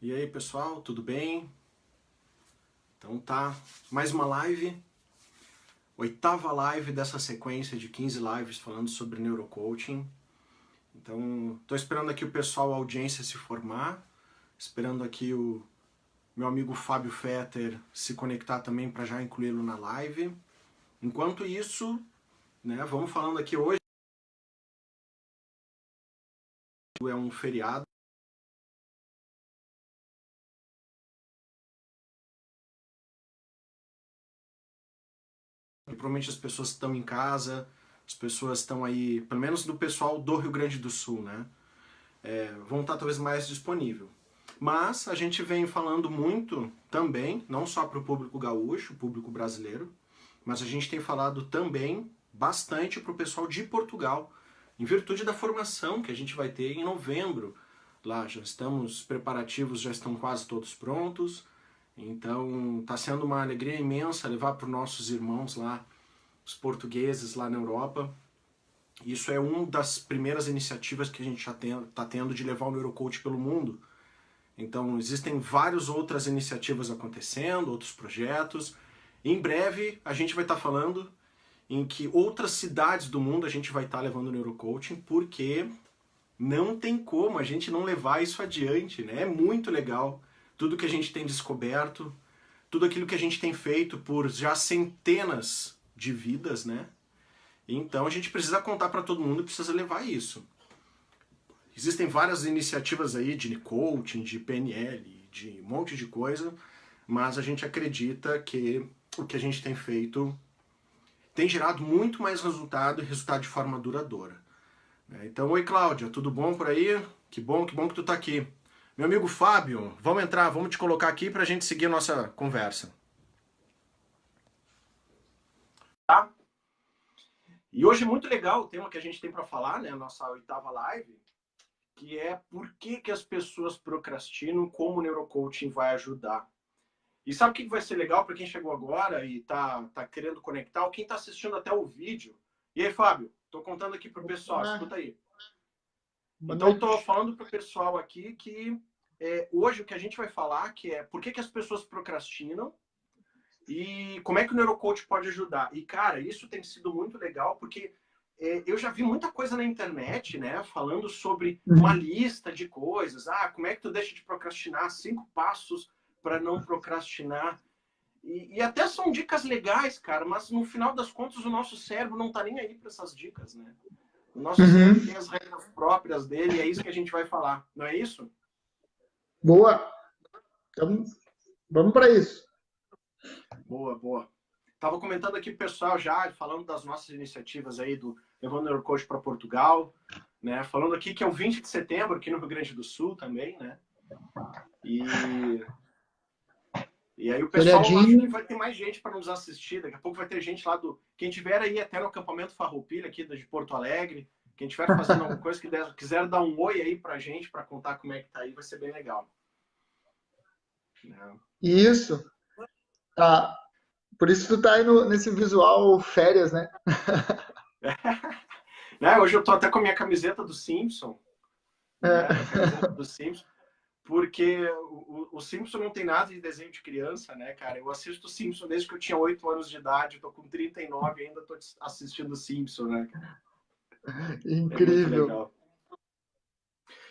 E aí, pessoal, tudo bem? Então tá, mais uma live, oitava live dessa sequência de 15 lives falando sobre neurocoaching. Então, tô esperando aqui o pessoal, a audiência se formar, esperando aqui o meu amigo Fábio Fetter se conectar também para já incluí-lo na live. Enquanto isso, né, vamos falando aqui hoje, é um feriado. E provavelmente as pessoas estão em casa, as pessoas estão aí, pelo menos do pessoal do Rio Grande do Sul, né? Vão estar talvez mais disponível. Mas a gente vem falando muito também, não só para o público gaúcho, o público brasileiro, mas a gente tem falado também bastante para o pessoal de Portugal, em virtude da formação que a gente vai ter em novembro. Lá já estamos preparativos, já estão quase todos prontos. Então está sendo uma alegria imensa levar para os nossos irmãos lá, os portugueses lá na Europa. Isso é uma das primeiras iniciativas que a gente já está tendo de levar o Neurocoach pelo mundo. Então existem várias outras iniciativas acontecendo, outros projetos. Em breve a gente vai estar falando em que outras cidades do mundo a gente vai estar levando o Neurocoaching, porque não tem como a gente não levar isso adiante, né? É muito legal tudo que a gente tem descoberto, tudo aquilo que a gente tem feito por já centenas de vidas, né? Então a gente precisa contar para todo mundo e precisa levar isso. Existem várias iniciativas aí de coaching, de PNL, de um monte de coisa, mas a gente acredita que o que a gente tem feito tem gerado muito mais resultado e resultado de forma duradoura. Então, oi Cláudia, tudo bom por aí? Que bom que tu tá aqui. Meu amigo Fábio, vamos entrar, vamos te colocar aqui para a gente seguir a nossa conversa. Tá? E hoje é muito legal o tema que a gente tem para falar, né? A nossa oitava live, que é por que as pessoas procrastinam, como o neurocoaching vai ajudar. E sabe o que vai ser legal para quem chegou agora e tá querendo conectar, ou quem tá assistindo até o vídeo? E aí, Fábio, tô contando aqui pro pessoal, escuta aí. Boa Então, eu tô noite. falando pro pessoal aqui que hoje o que a gente vai falar que é por que as pessoas procrastinam e como é que o neurocoach pode ajudar. E, cara, isso tem sido muito legal porque eu já vi muita coisa na internet, né, falando sobre uma lista de coisas. Ah, como é que tu deixa de procrastinar? 5 passos para não procrastinar. E até são dicas legais, cara, mas no final das contas o nosso cérebro não tá nem aí para essas dicas, né? O nosso cérebro tem as regras próprias dele e é isso que a gente vai falar, não é isso? Boa. Então, vamos para isso. Boa, boa. Tava comentando aqui pro pessoal já, falando das nossas iniciativas aí do Levando o Neurocoach para Portugal, né? Falando aqui que é o 20 de setembro aqui no Rio Grande do Sul também, né? E aí o pessoal, acho que Feriadinho. vai ter mais gente para nos assistir. Daqui a pouco vai ter gente lá do... Quem tiver aí até no acampamento Farroupilha aqui de Porto Alegre, quem tiver fazendo alguma coisa, quiser dar um oi aí pra gente, para contar como é que tá aí, vai ser bem legal. Né? Isso. Tá. Por isso tu tá aí nesse visual férias, né? Né? Hoje eu tô até com a minha camiseta do Simpson, É. né? Minha camiseta do Simpson, porque o Simpson não tem nada de desenho de criança, né, cara? Eu assisto o Simpson desde que eu tinha 8 anos de idade, tô com 39 e ainda tô assistindo o Simpson, né? É muito Incrível. legal.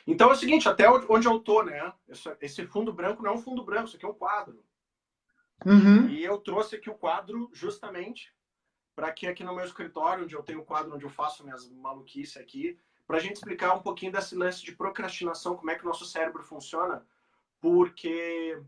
Então é o seguinte, até onde eu tô, né? Esse fundo branco não é um fundo branco, isso aqui é um quadro. Uhum. E eu trouxe aqui o quadro justamente para que aqui no meu escritório, onde eu tenho o quadro onde eu faço minhas maluquices aqui, para a gente explicar um pouquinho desse lance de procrastinação, como é que o nosso cérebro funciona, porque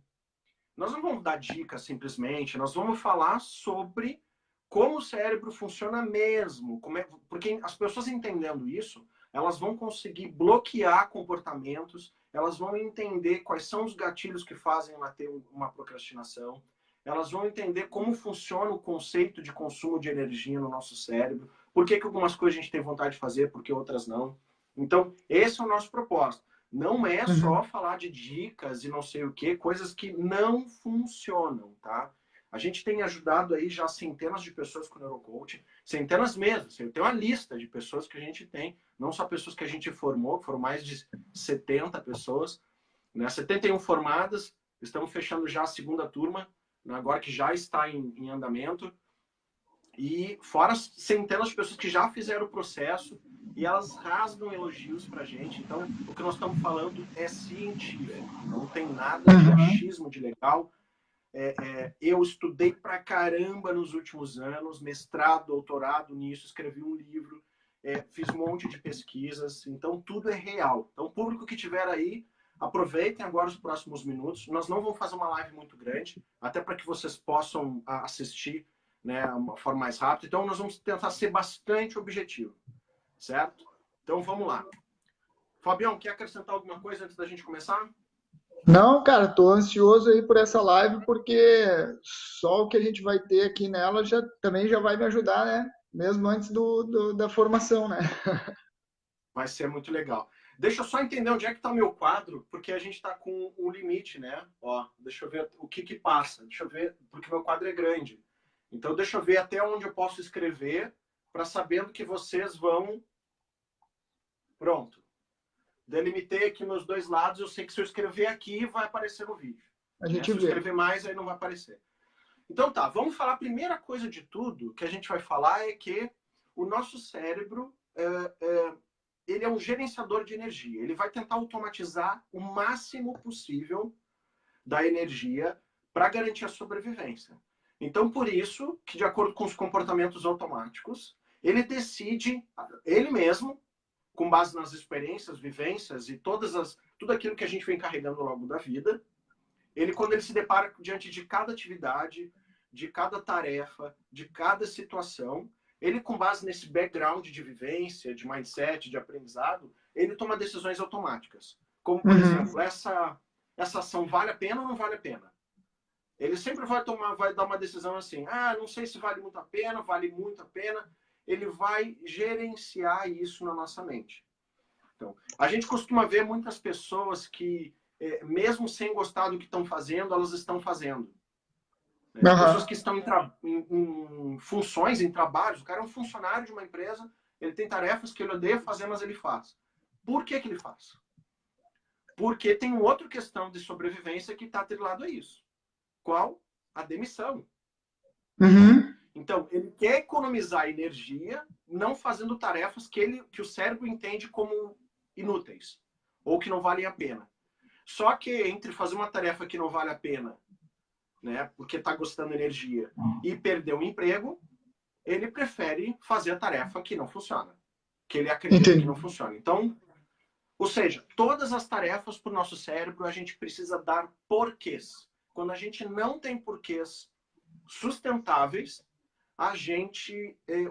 nós não vamos dar dicas simplesmente, nós vamos falar sobre como o cérebro funciona mesmo, porque as pessoas entendendo isso, elas vão conseguir bloquear comportamentos, elas vão entender quais são os gatilhos que fazem ela ter uma procrastinação, elas vão entender como funciona o conceito de consumo de energia no nosso cérebro, por que algumas coisas a gente tem vontade de fazer, por que outras não. Então, esse é o nosso propósito. Não é só Uhum. falar de dicas e não sei o que, coisas que não funcionam, tá? A gente tem ajudado aí já centenas de pessoas com neurocoaching, centenas mesmo. Eu tenho uma lista de pessoas que a gente tem, não só pessoas que a gente formou, foram mais de 70 pessoas, né? 71 formadas, estamos fechando já a segunda turma, né? Agora que já está em andamento. E fora centenas de pessoas que já fizeram o processo e elas rasgam elogios pra gente. Então, o que nós estamos falando é científico, não tem nada de Uhum. achismo de legal. Eu estudei pra caramba nos últimos anos, mestrado, doutorado nisso, escrevi um livro, fiz um monte de pesquisas, então tudo é real. Então, o público que tiver aí, aproveitem agora os próximos minutos. Nós não vamos fazer uma live muito grande, até para que vocês possam assistir, né, uma forma mais rápida. Então, nós vamos tentar ser bastante objetivo, certo? Então, vamos lá. Fabião, quer acrescentar alguma coisa antes da gente começar? Não, cara, tô ansioso aí por essa live porque só o que a gente vai ter aqui nela já também já vai me ajudar, né? Mesmo antes da formação, né? Vai ser muito legal. Deixa eu só entender onde é que está o meu quadro, porque a gente está com um limite, né? Ó, deixa eu ver o que que passa. Deixa eu ver, porque meu quadro é grande. Então, deixa eu ver até onde eu posso escrever, para sabendo que vocês vão... Pronto. Delimitei aqui meus dois lados. Eu sei que se eu escrever aqui, vai aparecer no vídeo. A Né? gente Se eu vê. escrever mais, aí não vai aparecer. Então tá, vamos falar. A primeira coisa de tudo que a gente vai falar é que o nosso cérebro ele é um gerenciador de energia. Ele vai tentar automatizar o máximo possível da energia para garantir a sobrevivência. Então, por isso, que de acordo com os comportamentos automáticos, ele decide, ele mesmo, com base nas experiências, vivências e tudo aquilo que a gente vem carregando ao longo da vida, quando ele se depara diante de cada atividade, de cada tarefa, de cada situação, ele, com base nesse background de vivência, de mindset, de aprendizado, ele toma decisões automáticas. Como, por Uhum. exemplo, essa ação vale a pena ou não vale a pena? Ele sempre vai dar uma decisão assim, não sei se vale muito a pena, vale muito a pena. Ele vai gerenciar isso na nossa mente. Então, a gente costuma ver muitas pessoas que, mesmo sem gostar do que estão fazendo, elas estão fazendo. Né? Pessoas Aham. que estão em funções, em trabalhos. O cara é um funcionário de uma empresa, ele tem tarefas que ele odeia fazer, mas ele faz. Por que que ele faz? Porque tem outra questão de sobrevivência que está atrelado a isso. Qual? A demissão. Uhum. Então, ele quer economizar energia não fazendo tarefas que o cérebro entende como inúteis ou que não valem a pena. Só que entre fazer uma tarefa que não vale a pena, né, porque está gastando energia, e perder o emprego, ele prefere fazer a tarefa que não funciona, que ele acredita que Entendi. não funciona. Então, ou seja, todas as tarefas para o nosso cérebro a gente precisa dar porquês. Quando a gente não tem porquês sustentáveis,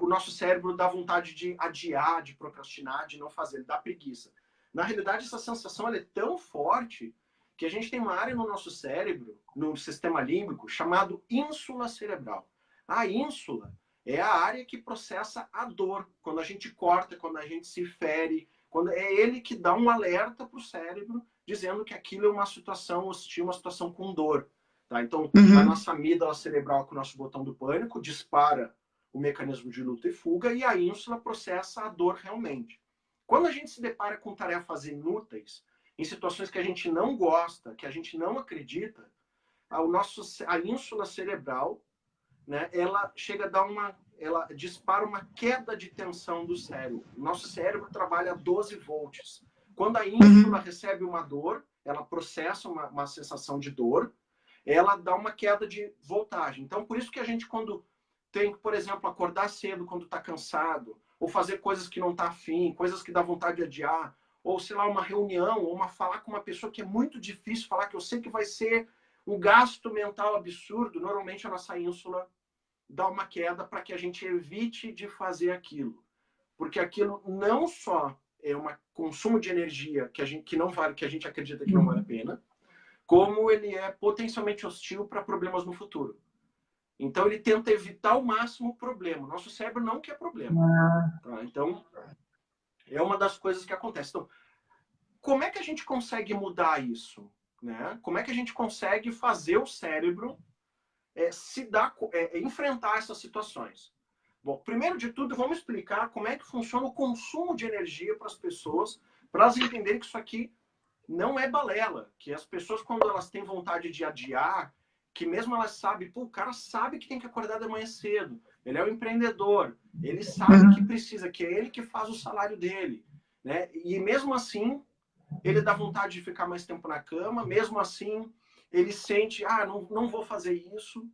o nosso cérebro dá vontade de adiar, de procrastinar, de não fazer, ele dá preguiça. Na realidade, essa sensação é tão forte que a gente tem uma área no nosso cérebro, no sistema límbico, chamado ínsula cerebral. A ínsula é a área que processa a dor. Quando a gente corta, quando a gente se fere, é ele que dá um alerta para o cérebro dizendo que aquilo é uma situação hostil, uma situação com dor. Tá? Então, a Uhum. nossa amígdala cerebral, com o nosso botão do pânico, dispara o mecanismo de luta e fuga e a ínsula processa a dor realmente. Quando a gente se depara com tarefas inúteis, em situações que a gente não gosta, que a gente não acredita, a ínsula cerebral, né, ela chega a dar ela dispara uma queda de tensão do cérebro. O nosso cérebro trabalha a 12 volts. Quando a ínsula Uhum. recebe uma dor, ela processa uma sensação de dor, ela dá uma queda de voltagem. Então, por isso que a gente, quando tem, por exemplo, acordar cedo quando está cansado, ou fazer coisas que não está afim, coisas que dá vontade de adiar, ou, sei lá, uma reunião, ou falar com uma pessoa que é muito difícil falar, que eu sei que vai ser um gasto mental absurdo, normalmente a nossa ínsula dá uma queda para que a gente evite de fazer aquilo. Porque aquilo não só é um consumo de energia que não vale, que a gente acredita que não vale a pena, como ele é potencialmente hostil para problemas no futuro. Então, ele tenta evitar ao máximo o problema. Nosso cérebro não quer problema. Tá? Então, é uma das coisas que acontece. Então, como é que a gente consegue mudar isso? Né? Como é que a gente consegue fazer o cérebro enfrentar essas situações? Bom, primeiro de tudo, vamos explicar como é que funciona o consumo de energia para as pessoas, para elas entenderem que isso aqui não é balela, que as pessoas, quando elas têm vontade de adiar, que mesmo elas sabem, pô, o cara sabe que tem que acordar de manhã cedo, ele é um empreendedor, ele sabe que precisa, que é ele que faz o salário dele, né? E mesmo assim, ele dá vontade de ficar mais tempo na cama, mesmo assim, ele sente, não vou fazer isso.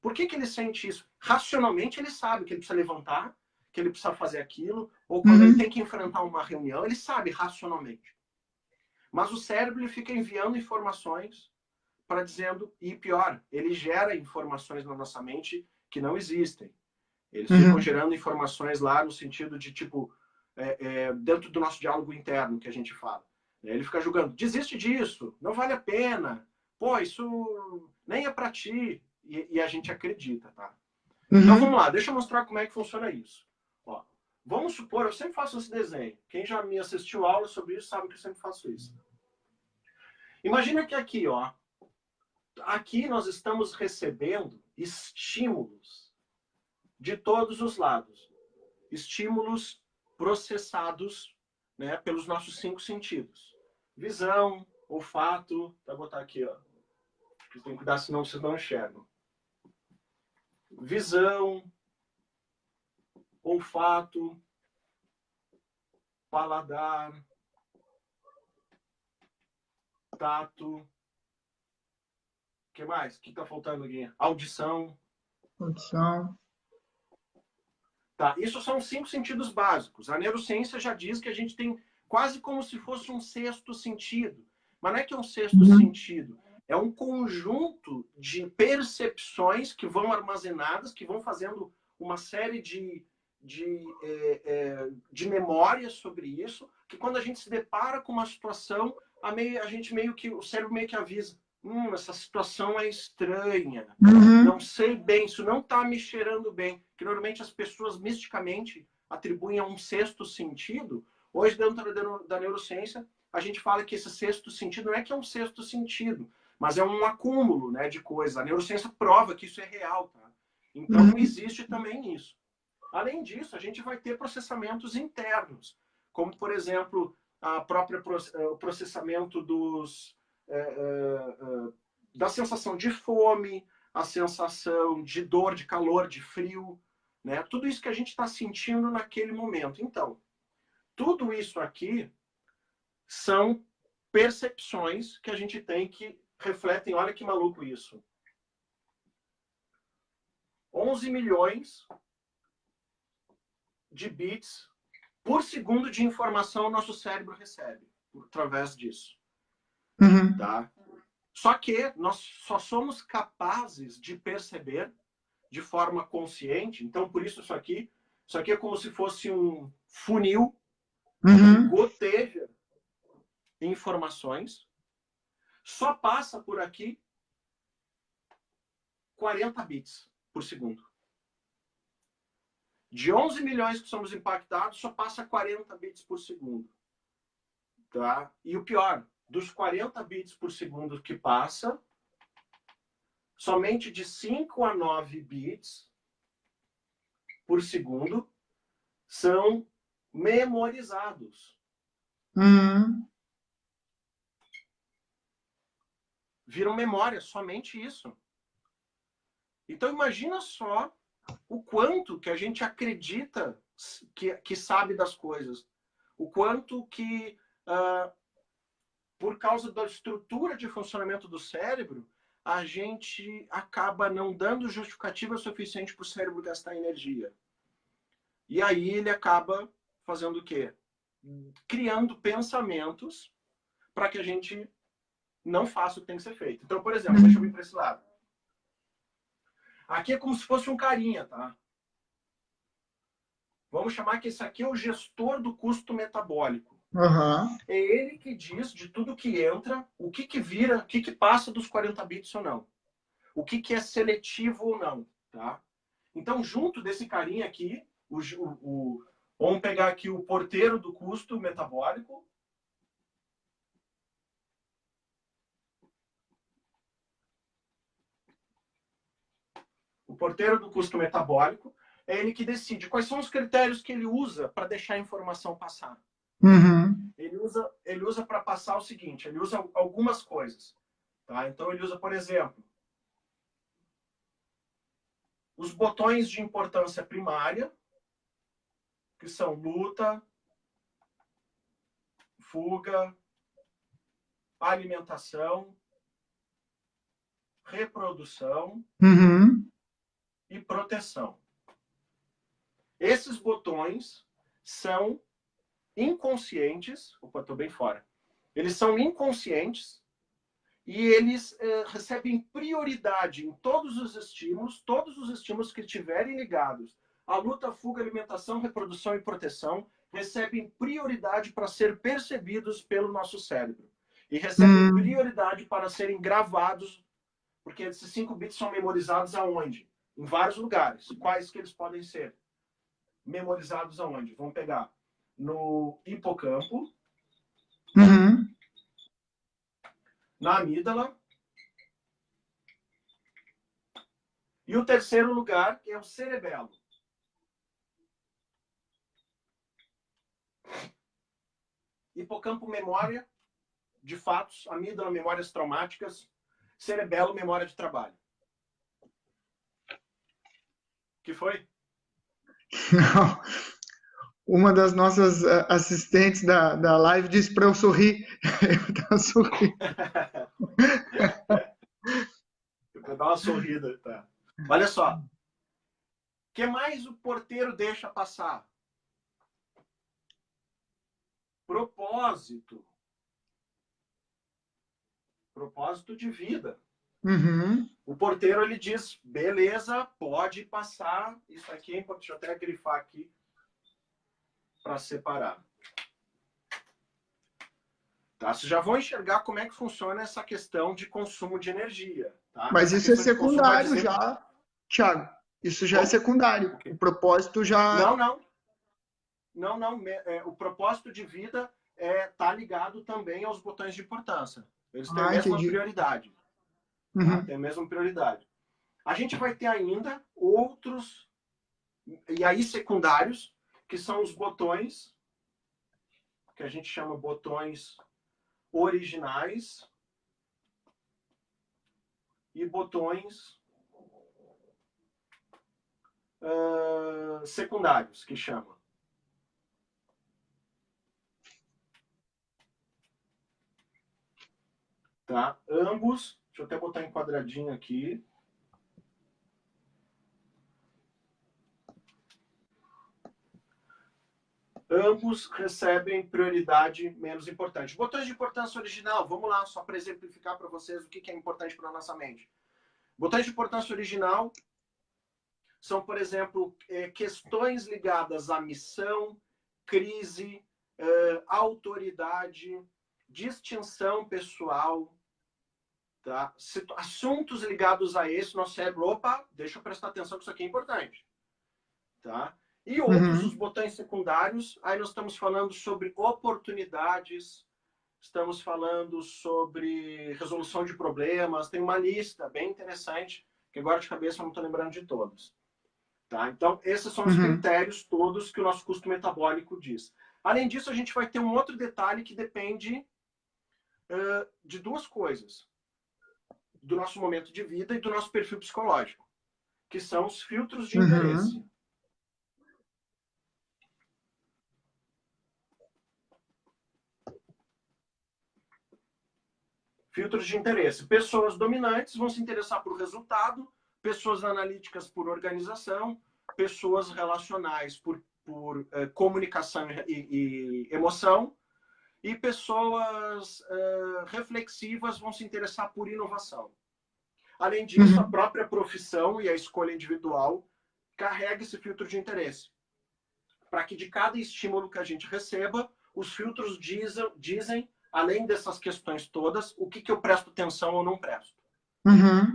Por que ele sente isso? Racionalmente, ele sabe que ele precisa levantar, que ele precisa fazer aquilo, ou quando ele tem que enfrentar uma reunião, ele sabe racionalmente. Mas o cérebro ele fica enviando informações para dizendo, e pior, ele gera informações na nossa mente que não existem. Eles ficam gerando informações lá no sentido de, tipo, dentro do nosso diálogo interno que a gente fala. Ele fica julgando, desiste disso, não vale a pena, pô, isso nem é para ti. E a gente acredita, tá? Então vamos lá, deixa eu mostrar como é que funciona isso. Ó, vamos supor, eu sempre faço esse desenho. Quem já me assistiu aula sobre isso sabe que eu sempre faço isso. Imagina que aqui, ó, aqui nós estamos recebendo estímulos de todos os lados. Estímulos processados, né, pelos nossos 5 sentidos. Visão, olfato, vou botar aqui, ó. Tem que cuidar, senão vocês não enxergam. Visão, olfato, paladar, tato. O que mais? O que está faltando aqui? Audição. Audição. Tá, isso são 5 sentidos básicos. A neurociência já diz que a gente tem quase como se fosse um sexto sentido. Mas não é que é um sexto sentido. É um conjunto de percepções que vão armazenadas, que vão fazendo uma série de memórias sobre isso, que quando a gente se depara com uma situação, a gente meio que, o cérebro meio que avisa, essa situação é estranha, não sei bem, isso não está me cheirando bem, que normalmente as pessoas misticamente atribuem a um sexto sentido. Hoje, dentro da neurociência, a gente fala que esse sexto sentido não é que é um sexto sentido, mas é um acúmulo, né, de coisas. A neurociência prova que isso é real, tá? Então, existe também isso. Além disso, a gente vai ter processamentos internos, como, por exemplo, o processamento da sensação de fome, a sensação de dor, de calor, de frio, né? Tudo isso que a gente está sentindo naquele momento. Então, tudo isso aqui são percepções que a gente tem que refletem, olha que maluco isso. 11 milhões de bits por segundo de informação o nosso cérebro recebe através disso. Tá? Só que nós só somos capazes de perceber de forma consciente. Então, por isso isso aqui é como se fosse um funil que goteja informações. Só passa por aqui 40 bits por segundo. De 11 milhões que somos impactados, só passa 40 bits por segundo. Tá? E o pior, dos 40 bits por segundo que passa, somente de 5 a 9 bits por segundo são memorizados. Viram memória, somente isso. Então imagina só o quanto que a gente acredita que sabe das coisas. O quanto que, por causa da estrutura de funcionamento do cérebro, a gente acaba não dando justificativa suficiente para o cérebro gastar energia. E aí ele acaba fazendo o quê? Criando pensamentos para que a gente não faça o que tem que ser feito. Então, por exemplo, deixa eu vir para esse lado. Aqui é como se fosse um carinha, tá? Vamos chamar que esse aqui é o gestor do custo metabólico. É ele que diz de tudo que entra, o que vira, o que passa dos 40 bits ou não. O que é seletivo ou não, tá? Então, junto desse carinha aqui, vamos pegar aqui o porteiro do custo metabólico. O porteiro do custo metabólico é ele que decide quais são os critérios que ele usa para deixar a informação passar. Ele ele usa para passar o seguinte, ele usa algumas coisas. Tá? Então, ele usa, por exemplo, os botões de importância primária, que são luta, fuga, alimentação, reprodução e proteção. Esses botões são inconscientes. Opa, estou bem fora. Eles são inconscientes e eles recebem prioridade em todos os estímulos que estiverem ligados à luta, fuga, alimentação, reprodução e proteção, recebem prioridade para ser percebidos pelo nosso cérebro. E recebem prioridade para serem gravados, porque esses 5 bits são memorizados aonde? Em vários lugares. Quais que eles podem ser? Memorizados aonde? Vamos pegar no hipocampo, na amígdala, e o terceiro lugar, que é o cerebelo. Hipocampo, memória de fatos, amígdala, memórias traumáticas, cerebelo, memória de trabalho. Que foi? Não. Uma das nossas assistentes da live disse para eu sorrir. Eu tava sorrindo. Vou dar uma sorrida, tá? Olha só. O que mais o porteiro deixa passar? Propósito. Propósito de vida. O porteiro, ele diz, beleza, pode passar. Isso aqui é importante. Deixa eu até grifar aqui para separar. Tá? Vocês já vão enxergar como é que funciona essa questão de consumo de energia. Tá? Mas essa isso é secundário dizer... já, Thiago. Isso já é secundário. Okay. O propósito já... Não. O propósito de vida está ligado também aos botões de importância. Eles têm a mesma prioridade. Tá? Tem a mesma prioridade. A gente vai ter ainda outros, e aí secundários, que são os botões, que a gente chama botões originais e botões secundários, que chama. Tá? Ambos, deixa eu até botar em quadradinho aqui. Ambos recebem prioridade menos importante. Botões de importância original, vamos lá, só para exemplificar para vocês o que é importante para a nossa mente. Botões de importância original são, por exemplo, questões ligadas à missão, crise, autoridade, distinção pessoal, tá? Assuntos ligados a esse, nosso cérebro, opa, deixa eu prestar atenção que isso aqui é importante. Tá? E outros, os botões secundários, aí nós estamos falando sobre oportunidades, estamos falando sobre resolução de problemas, tem uma lista bem interessante, que agora de cabeça eu não estou lembrando de todos. Tá? Então, esses são os critérios todos que o nosso custo metabólico diz. Além disso, a gente vai ter um outro detalhe que depende de duas coisas. Do nosso momento de vida e do nosso perfil psicológico, que são os filtros de interesse. Filtros de interesse. Pessoas dominantes vão se interessar por resultado, pessoas analíticas por organização, pessoas relacionais por comunicação e emoção, e pessoas reflexivas vão se interessar por inovação. Além disso, a própria profissão e a escolha individual carrega esse filtro de interesse. Para que de cada estímulo que a gente receba, os filtros dizem, além dessas questões todas, o que eu presto atenção ou não presto.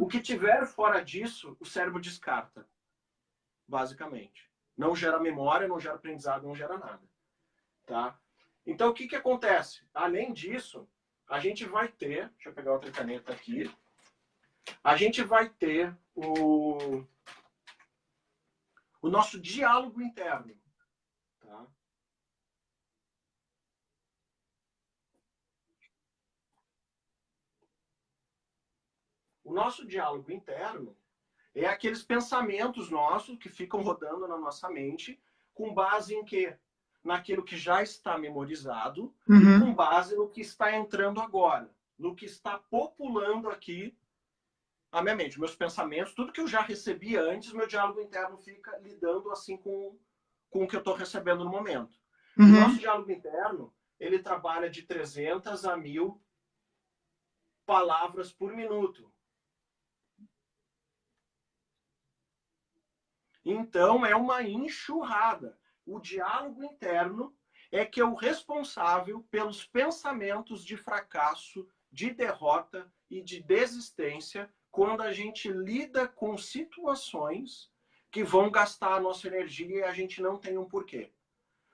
O que tiver fora disso, o cérebro descarta, basicamente. Não gera memória, não gera aprendizado, não gera nada. Tá? Então, o que acontece? Além disso, a gente vai ter... Deixa eu pegar outra caneta aqui. A gente vai ter o nosso diálogo interno. Tá? nosso diálogo interno é aqueles pensamentos nossos que ficam rodando na nossa mente, com base em quê? Naquilo que já está memorizado e com base no que está entrando agora, no que está populando aqui a minha mente, meus pensamentos, tudo que eu já recebi antes, meu diálogo interno fica lidando assim com o que eu estou recebendo no momento. O nosso diálogo interno, ele trabalha de 300 a 1000 palavras por minuto. Então, é uma enxurrada. O diálogo interno é que é o responsável pelos pensamentos de fracasso, de derrota e de desistência quando a gente lida com situações que vão gastar a nossa energia e a gente não tem um porquê.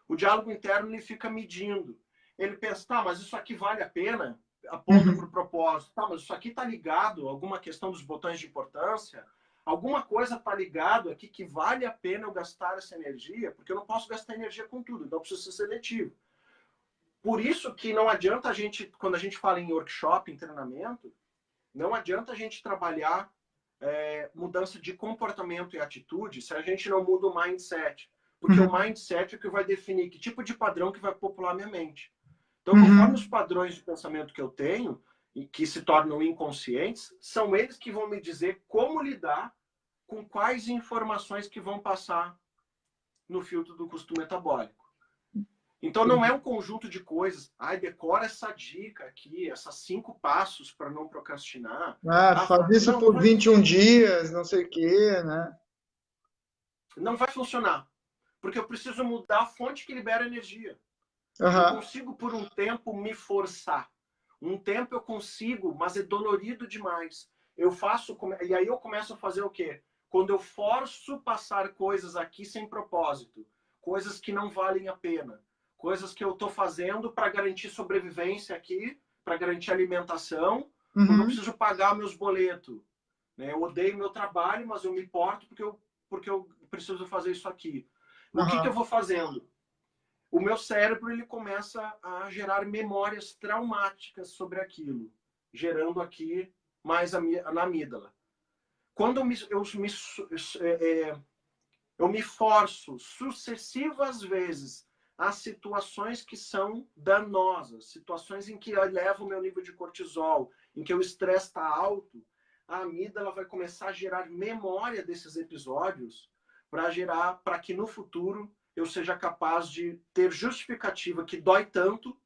O diálogo interno ele fica medindo. Ele pensa, tá, mas isso aqui vale a pena? Aponta para o propósito. Tá, mas isso aqui está ligado a alguma questão dos botões de importância? Alguma coisa está ligado aqui que vale a pena eu gastar essa energia? Porque eu não posso gastar energia com tudo, então eu preciso ser seletivo. Por isso que não adianta a gente, quando a gente fala em workshop, em treinamento, não adianta a gente trabalhar mudança de comportamento e atitude se a gente não muda o mindset. Porque o mindset é o que vai definir que tipo de padrão que vai popular a minha mente. Então, conforme os padrões de pensamento que eu tenho, e que se tornam inconscientes, são eles que vão me dizer como lidar com quais informações que vão passar no filtro do custo metabólico. Então, não é um conjunto de coisas. Ai, decora essa dica aqui, esses 5 passos para não procrastinar. Faz isso por 21 dias, não sei o quê, né? Não vai funcionar. Porque eu preciso mudar a fonte que libera energia. Eu consigo, por um tempo, me forçar. Um tempo eu consigo, mas é dolorido demais. Eu faço, e aí eu começo a fazer o quê? Quando eu forço passar coisas aqui sem propósito, coisas que não valem a pena, coisas que eu estou fazendo para garantir sobrevivência aqui, para garantir alimentação, porque eu preciso pagar meus boletos. Né? Eu odeio meu trabalho, mas eu me importo porque eu preciso fazer isso aqui. O que eu vou fazendo? O meu cérebro ele começa a gerar memórias traumáticas sobre aquilo, gerando aqui mais na amígdala. Quando eu me forço sucessivas vezes a situações que são danosas, situações em que eleva o meu nível de cortisol, em que o estresse está alto, a amígdala vai começar a gerar memória desses episódios para que no futuro eu seja capaz de ter justificativa que dói tanto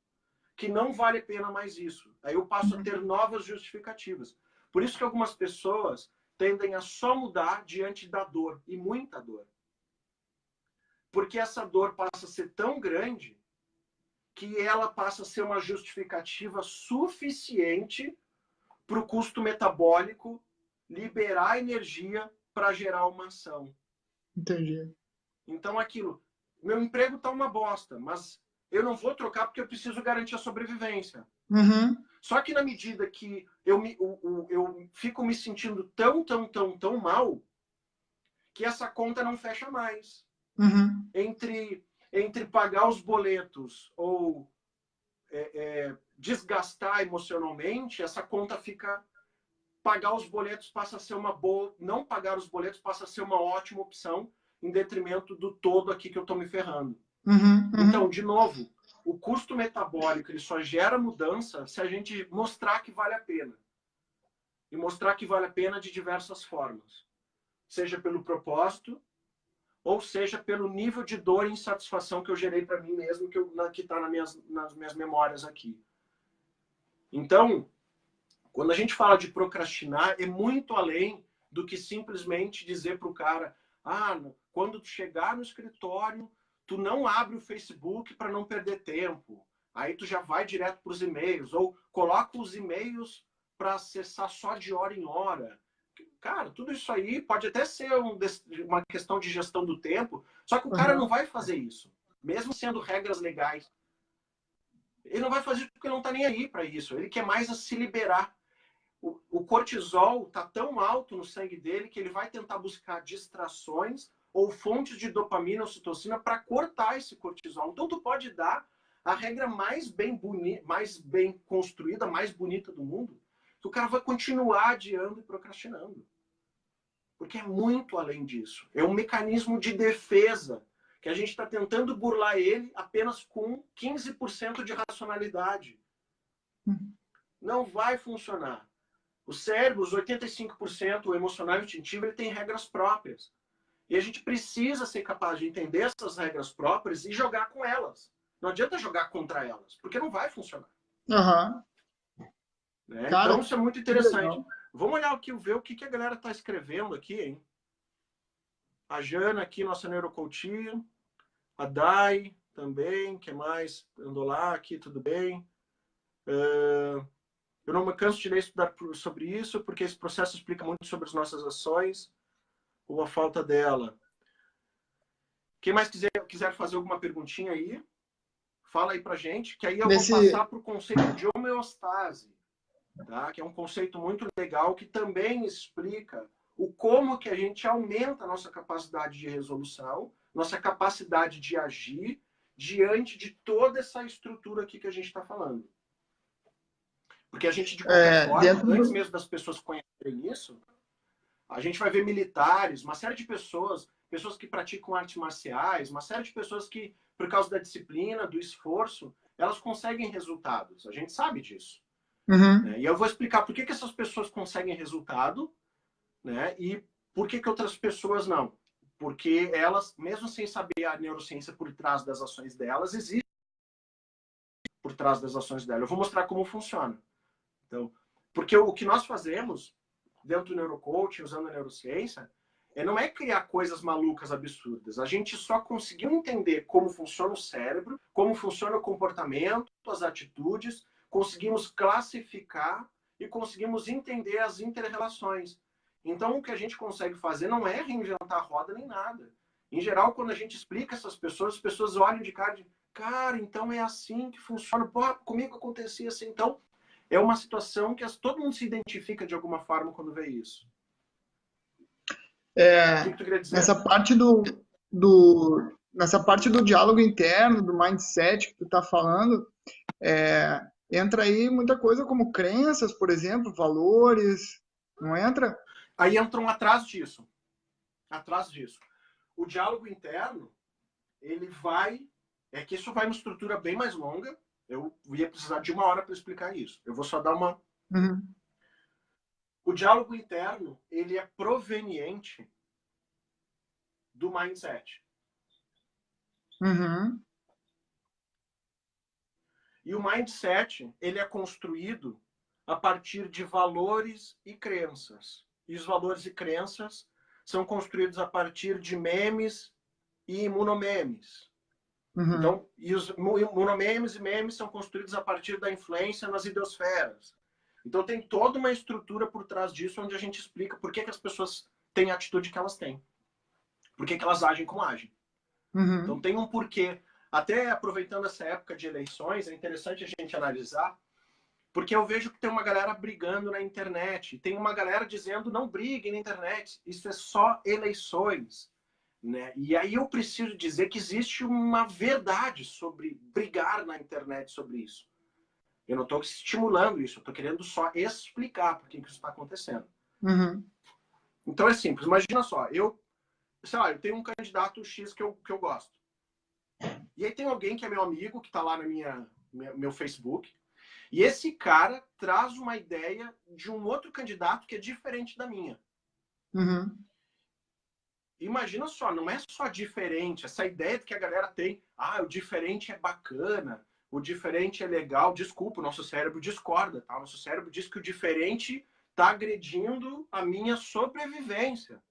que não vale a pena mais isso. Aí eu passo a ter novas justificativas. Por isso que algumas pessoas tendem a só mudar diante da dor, e muita dor. Porque essa dor passa a ser tão grande que ela passa a ser uma justificativa suficiente para o custo metabólico liberar energia para gerar uma ação. Entendi. Então, aquilo, meu emprego está uma bosta, mas eu não vou trocar porque eu preciso garantir a sobrevivência. Só que na medida que eu fico me sentindo tão mal, que essa conta não fecha mais. Entre pagar os boletos ou desgastar emocionalmente, essa conta fica... Pagar os boletos passa a ser uma boa... Não pagar os boletos passa a ser uma ótima opção em detrimento do todo aqui que eu estou me ferrando. Então, de novo, o custo metabólico ele só gera mudança se a gente mostrar que vale a pena. E mostrar que vale a pena de diversas formas. Seja pelo propósito, ou seja pelo nível de dor e insatisfação que eu gerei para mim mesmo, que está nas minhas memórias aqui. Então, quando a gente fala de procrastinar, é muito além do que simplesmente dizer para o cara, quando tu chegar no escritório, tu não abre o Facebook para não perder tempo. Aí tu já vai direto para os e-mails, ou coloca os e-mails para acessar só de hora em hora. Cara, tudo isso aí pode até ser uma questão de gestão do tempo, só que o cara não vai fazer isso, mesmo sendo regras legais. Ele não vai fazer isso porque não está nem aí para isso. Ele quer mais se liberar. O cortisol está tão alto no sangue dele que ele vai tentar buscar distrações ou fontes de dopamina ou citocina para cortar esse cortisol. Então, tu pode dar a regra mais bem construída, mais bonita do mundo. que o cara vai continuar adiando e procrastinando. Porque é muito além disso. É um mecanismo de defesa que a gente está tentando burlar ele apenas com 15% de racionalidade. Não vai funcionar. O cérebro, os 85%, o emocional e o instintivo, ele tem regras próprias. E a gente precisa ser capaz de entender essas regras próprias e jogar com elas. Não adianta jogar contra elas, porque não vai funcionar. Aham. Né? Cara, Então isso é muito interessante. Vamos olhar aqui, ver o que a galera está escrevendo aqui, hein? A Jana aqui, nossa neurocoach, a Dai também, que mais? Andou lá aqui, tudo bem. Eu não me canso de ler e estudar sobre isso, porque esse processo explica muito sobre as nossas ações ou a falta dela. Quem mais quiser fazer alguma perguntinha aí, fala aí pra gente, que aí eu vou passar para o conceito de homeostase, tá? Que é um conceito muito legal que também explica o como que a gente aumenta a nossa capacidade de resolução, nossa capacidade de agir diante de toda essa estrutura aqui que a gente está falando. Porque a gente, de qualquer forma, antes mesmo das pessoas conhecerem isso, a gente vai ver militares, uma série de pessoas que praticam artes marciais, uma série de pessoas que, por causa da disciplina, do esforço, elas conseguem resultados. A gente sabe disso. Né? E eu vou explicar por que essas pessoas conseguem resultado, né? E por que outras pessoas não. Porque elas, mesmo sem saber a neurociência por trás das ações delas, existe por trás das ações delas. Eu vou mostrar como funciona. Então, porque o que nós fazemos dentro do neurocoaching, usando a neurociência, não é criar coisas malucas, absurdas. A gente só conseguiu entender como funciona o cérebro, como funciona o comportamento, as atitudes, conseguimos classificar e conseguimos entender as inter-relações. Então, o que a gente consegue fazer não é reinventar a roda nem nada. Em geral, quando a gente explica essas pessoas, as pessoas olham de cara, então é assim que funciona. Pô, comigo acontecia assim. Então, é uma situação que todo mundo se identifica de alguma forma quando vê isso. O que tu queria dizer? Nessa parte do diálogo interno, do mindset que tu tá falando, entra aí muita coisa como crenças, por exemplo, valores, não entra? Aí entram atrás disso. Atrás disso. O diálogo interno, ele vai... É que isso vai uma estrutura bem mais longa. Eu ia precisar de 1 hora para explicar isso. Eu vou só dar uma... O diálogo interno, ele é proveniente do mindset. E o mindset, ele é construído a partir de valores e crenças. E os valores e crenças são construídos a partir de memes e imunomemes. Então, e os imunomemes e memes são construídos a partir da influência nas ideosferas. Então, tem toda uma estrutura por trás disso, onde a gente explica por que as pessoas têm a atitude que elas têm. Por que elas agem como agem. Então, tem um porquê. Até aproveitando essa época de eleições, é interessante a gente analisar, porque eu vejo que tem uma galera brigando na internet. Tem uma galera dizendo, não briguem na internet, isso é só eleições. Né? E aí eu preciso dizer que existe uma verdade sobre brigar na internet sobre isso. Eu não estou estimulando isso, eu estou querendo só explicar por que isso está acontecendo. Então é simples, imagina só, eu tenho um candidato X que eu gosto. E aí tem alguém que é meu amigo, que está lá no meu Facebook, e esse cara traz uma ideia de um outro candidato que é diferente da minha. Imagina só, não é só diferente, essa ideia que a galera tem, o diferente é bacana, o diferente é legal, desculpa, o nosso cérebro discorda, tá? O nosso cérebro diz que o diferente está agredindo a minha sobrevivência.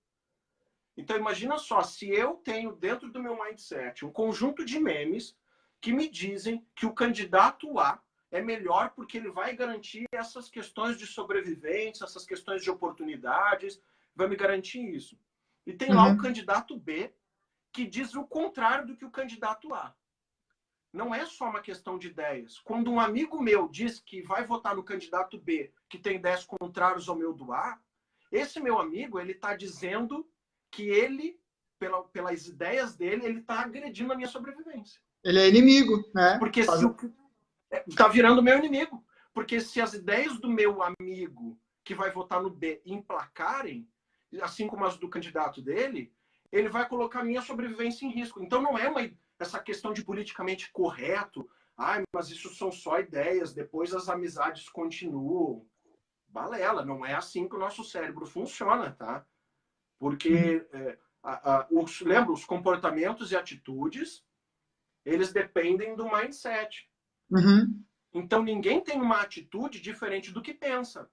Então imagina só, se eu tenho dentro do meu mindset um conjunto de memes que me dizem que o candidato A é melhor porque ele vai garantir essas questões de sobrevivência, essas questões de oportunidades, vai me garantir isso. E tem lá o candidato B que diz o contrário do que o candidato A. Não é só uma questão de ideias. Quando um amigo meu diz que vai votar no candidato B, que tem ideias contrárias ao meu do A, esse meu amigo, ele está dizendo que ele, pelas ideias dele, ele está agredindo a minha sobrevivência. Ele é inimigo, né? Porque está virando meu inimigo. Porque se as ideias do meu amigo que vai votar no B emplacarem, assim como as do candidato dele, ele vai colocar a minha sobrevivência em risco. Então não é essa questão de politicamente correto, mas isso são só ideias, depois as amizades continuam. Balela, não é assim que o nosso cérebro funciona, tá? Porque, lembra, os comportamentos e atitudes, eles dependem do mindset. Uhum. Então ninguém tem uma atitude diferente do que pensa.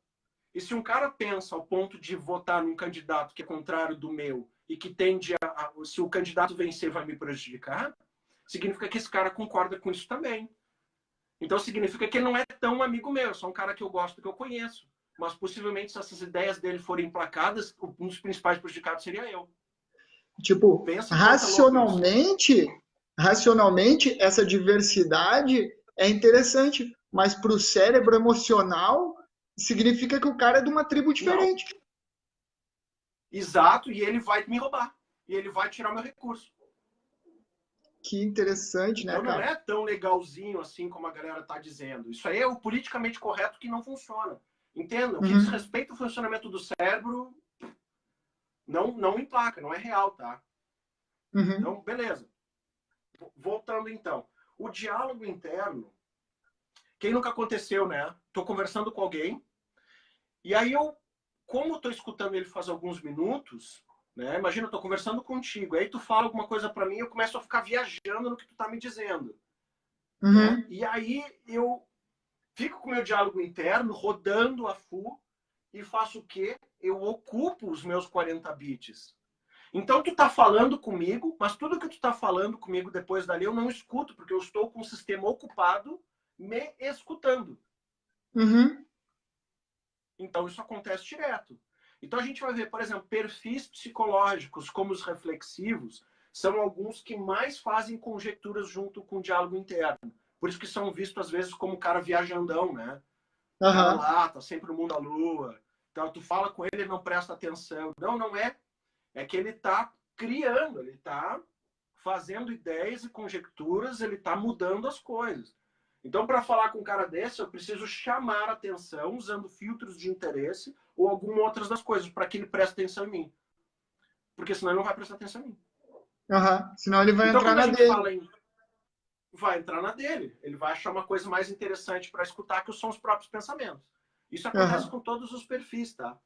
E se um cara pensa ao ponto de votar num candidato que é contrário do meu e que tende se o candidato vencer vai me prejudicar, significa que esse cara concorda com isso também. Então significa que ele não é tão amigo meu, é só um cara que eu gosto, que eu conheço. Mas possivelmente, se essas ideias dele forem emplacadas, um dos principais prejudicados seria eu. Tipo, Pensa em quanto é louco isso. racionalmente, essa diversidade é interessante, mas para o cérebro emocional, significa que o cara é de uma tribo diferente. Não. Exato, e ele vai me roubar. E ele vai tirar meu recurso. Que interessante, né, Então não cara? é tão legalzinho assim como a galera está dizendo. Isso aí é o politicamente correto que não funciona. Entenda? O que diz respeito ao funcionamento do cérebro não emplaca, não é real, tá? Uhum. Então, beleza. Voltando então. O diálogo interno, quem nunca aconteceu, né? Tô conversando com alguém, e aí como eu tô escutando ele faz alguns minutos, né? Imagina, eu tô conversando contigo, aí tu fala alguma coisa para mim, eu começo a ficar viajando no que tu tá me dizendo. Né? E aí eu fico com o meu diálogo interno rodando a full e faço o quê? Eu ocupo os meus 40 bits. Então tu tá falando comigo, mas tudo que tu tá falando comigo depois dali eu não escuto, porque eu estou com o sistema ocupado me escutando. Uhum. Então isso acontece direto. Então a gente vai ver, por exemplo, perfis psicológicos como os reflexivos são alguns que mais fazem conjecturas junto com o diálogo interno. Por isso que são vistos às vezes como cara viajandão, né? O cara lá, tá sempre no mundo da lua. Então tu fala com ele, ele não presta atenção. Não é. É que ele tá criando, ele tá fazendo ideias e conjecturas, ele tá mudando as coisas. Então, para falar com um cara desse, eu preciso chamar a atenção usando filtros de interesse ou alguma outras das coisas para que ele preste atenção em mim. Porque senão ele não vai prestar atenção em mim. Senão ele vai Então, entrar quando a na gente dele. fala em... vai entrar na dele. Ele vai achar uma coisa mais interessante para escutar que são os próprios pensamentos. Isso acontece com todos os perfis, tá?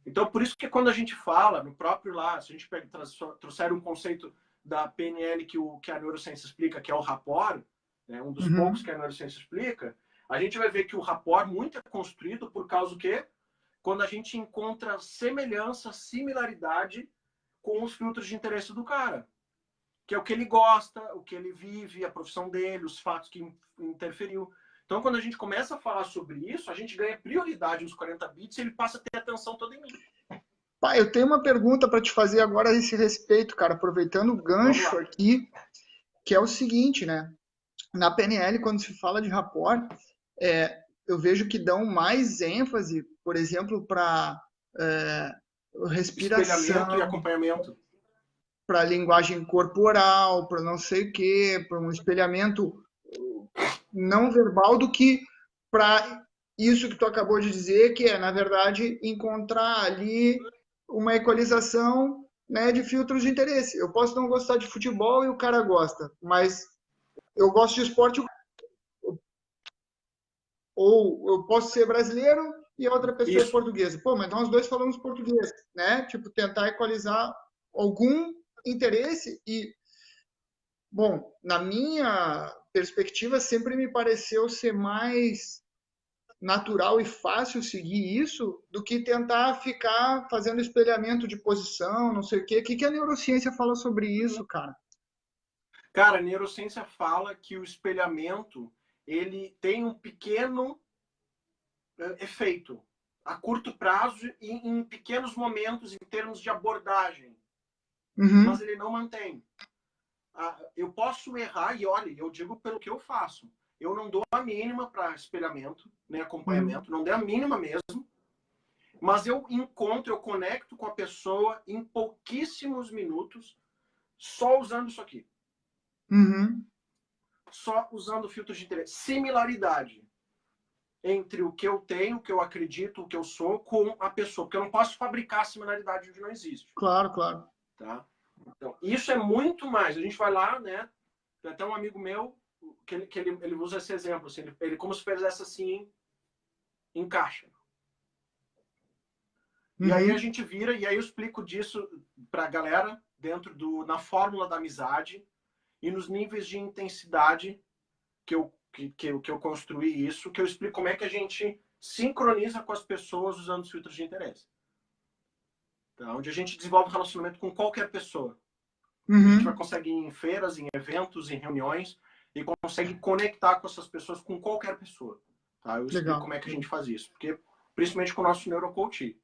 Então, por isso que quando a gente fala no próprio lá, se a gente trouxer um conceito da PNL que a neurociência explica, que é o rapport, né, um dos poucos que a neurociência explica, a gente vai ver que o rapport muito é construído por causa do quê? Quando a gente encontra semelhança, similaridade com os filtros de interesse do cara. Que é o que ele gosta, o que ele vive, a profissão dele, os fatos que interferiu. Então, quando a gente começa a falar sobre isso, a gente ganha prioridade nos 40 bits e ele passa a ter atenção toda em mim. Pai, eu tenho uma pergunta para te fazer agora a esse respeito, cara, aproveitando o gancho aqui, que é o seguinte, né? Na PNL, quando se fala de rapport, eu vejo que dão mais ênfase, por exemplo, para respiração, espelhamento e acompanhamento, para linguagem corporal, para não sei o quê, para um espelhamento não verbal do que para isso que tu acabou de dizer, que é, na verdade, encontrar ali uma equalização, né, de filtros de interesse. Eu posso não gostar de futebol e o cara gosta, mas eu gosto de esporte, ou eu posso ser brasileiro e a outra pessoa é portuguesa. Pô, mas nós dois falamos português, né? Tipo, tentar equalizar algum interesse e, bom, na minha perspectiva, sempre me pareceu ser mais natural e fácil seguir isso do que tentar ficar fazendo espelhamento de posição, não sei o quê. O que a neurociência fala sobre isso, cara? Cara, a neurociência fala que o espelhamento ele tem um pequeno efeito a curto prazo e em pequenos momentos em termos de abordagem, mas ele não mantém. Eu posso errar e olha, eu digo pelo que eu faço. Eu não dou a mínima para espelhamento, nem acompanhamento, não dei a mínima mesmo, mas eu conecto com a pessoa em pouquíssimos minutos, só usando isso aqui. Só usando filtros de interesse. Similaridade. entre o que eu tenho, o que eu acredito, o que eu sou, com a pessoa. Porque eu não posso fabricar similaridade onde não existe. Claro, claro. Tá? Então, isso é muito mais. A gente vai lá, né? Tem até um amigo meu que ele usa esse exemplo. Assim, ele como se fizesse assim, encaixa. E aí a gente vira, e aí eu explico disso pra galera na fórmula da amizade e nos níveis de intensidade que eu construí isso, que eu explico como é que a gente sincroniza com as pessoas usando os filtros de interesse. Tá? Onde a gente desenvolve relacionamento com qualquer pessoa. A gente vai conseguir ir em feiras, em eventos, em reuniões, e consegue conectar com essas pessoas, com qualquer pessoa. Tá? Eu explico como é que a gente faz isso. Porque, principalmente com o nosso neurocoach.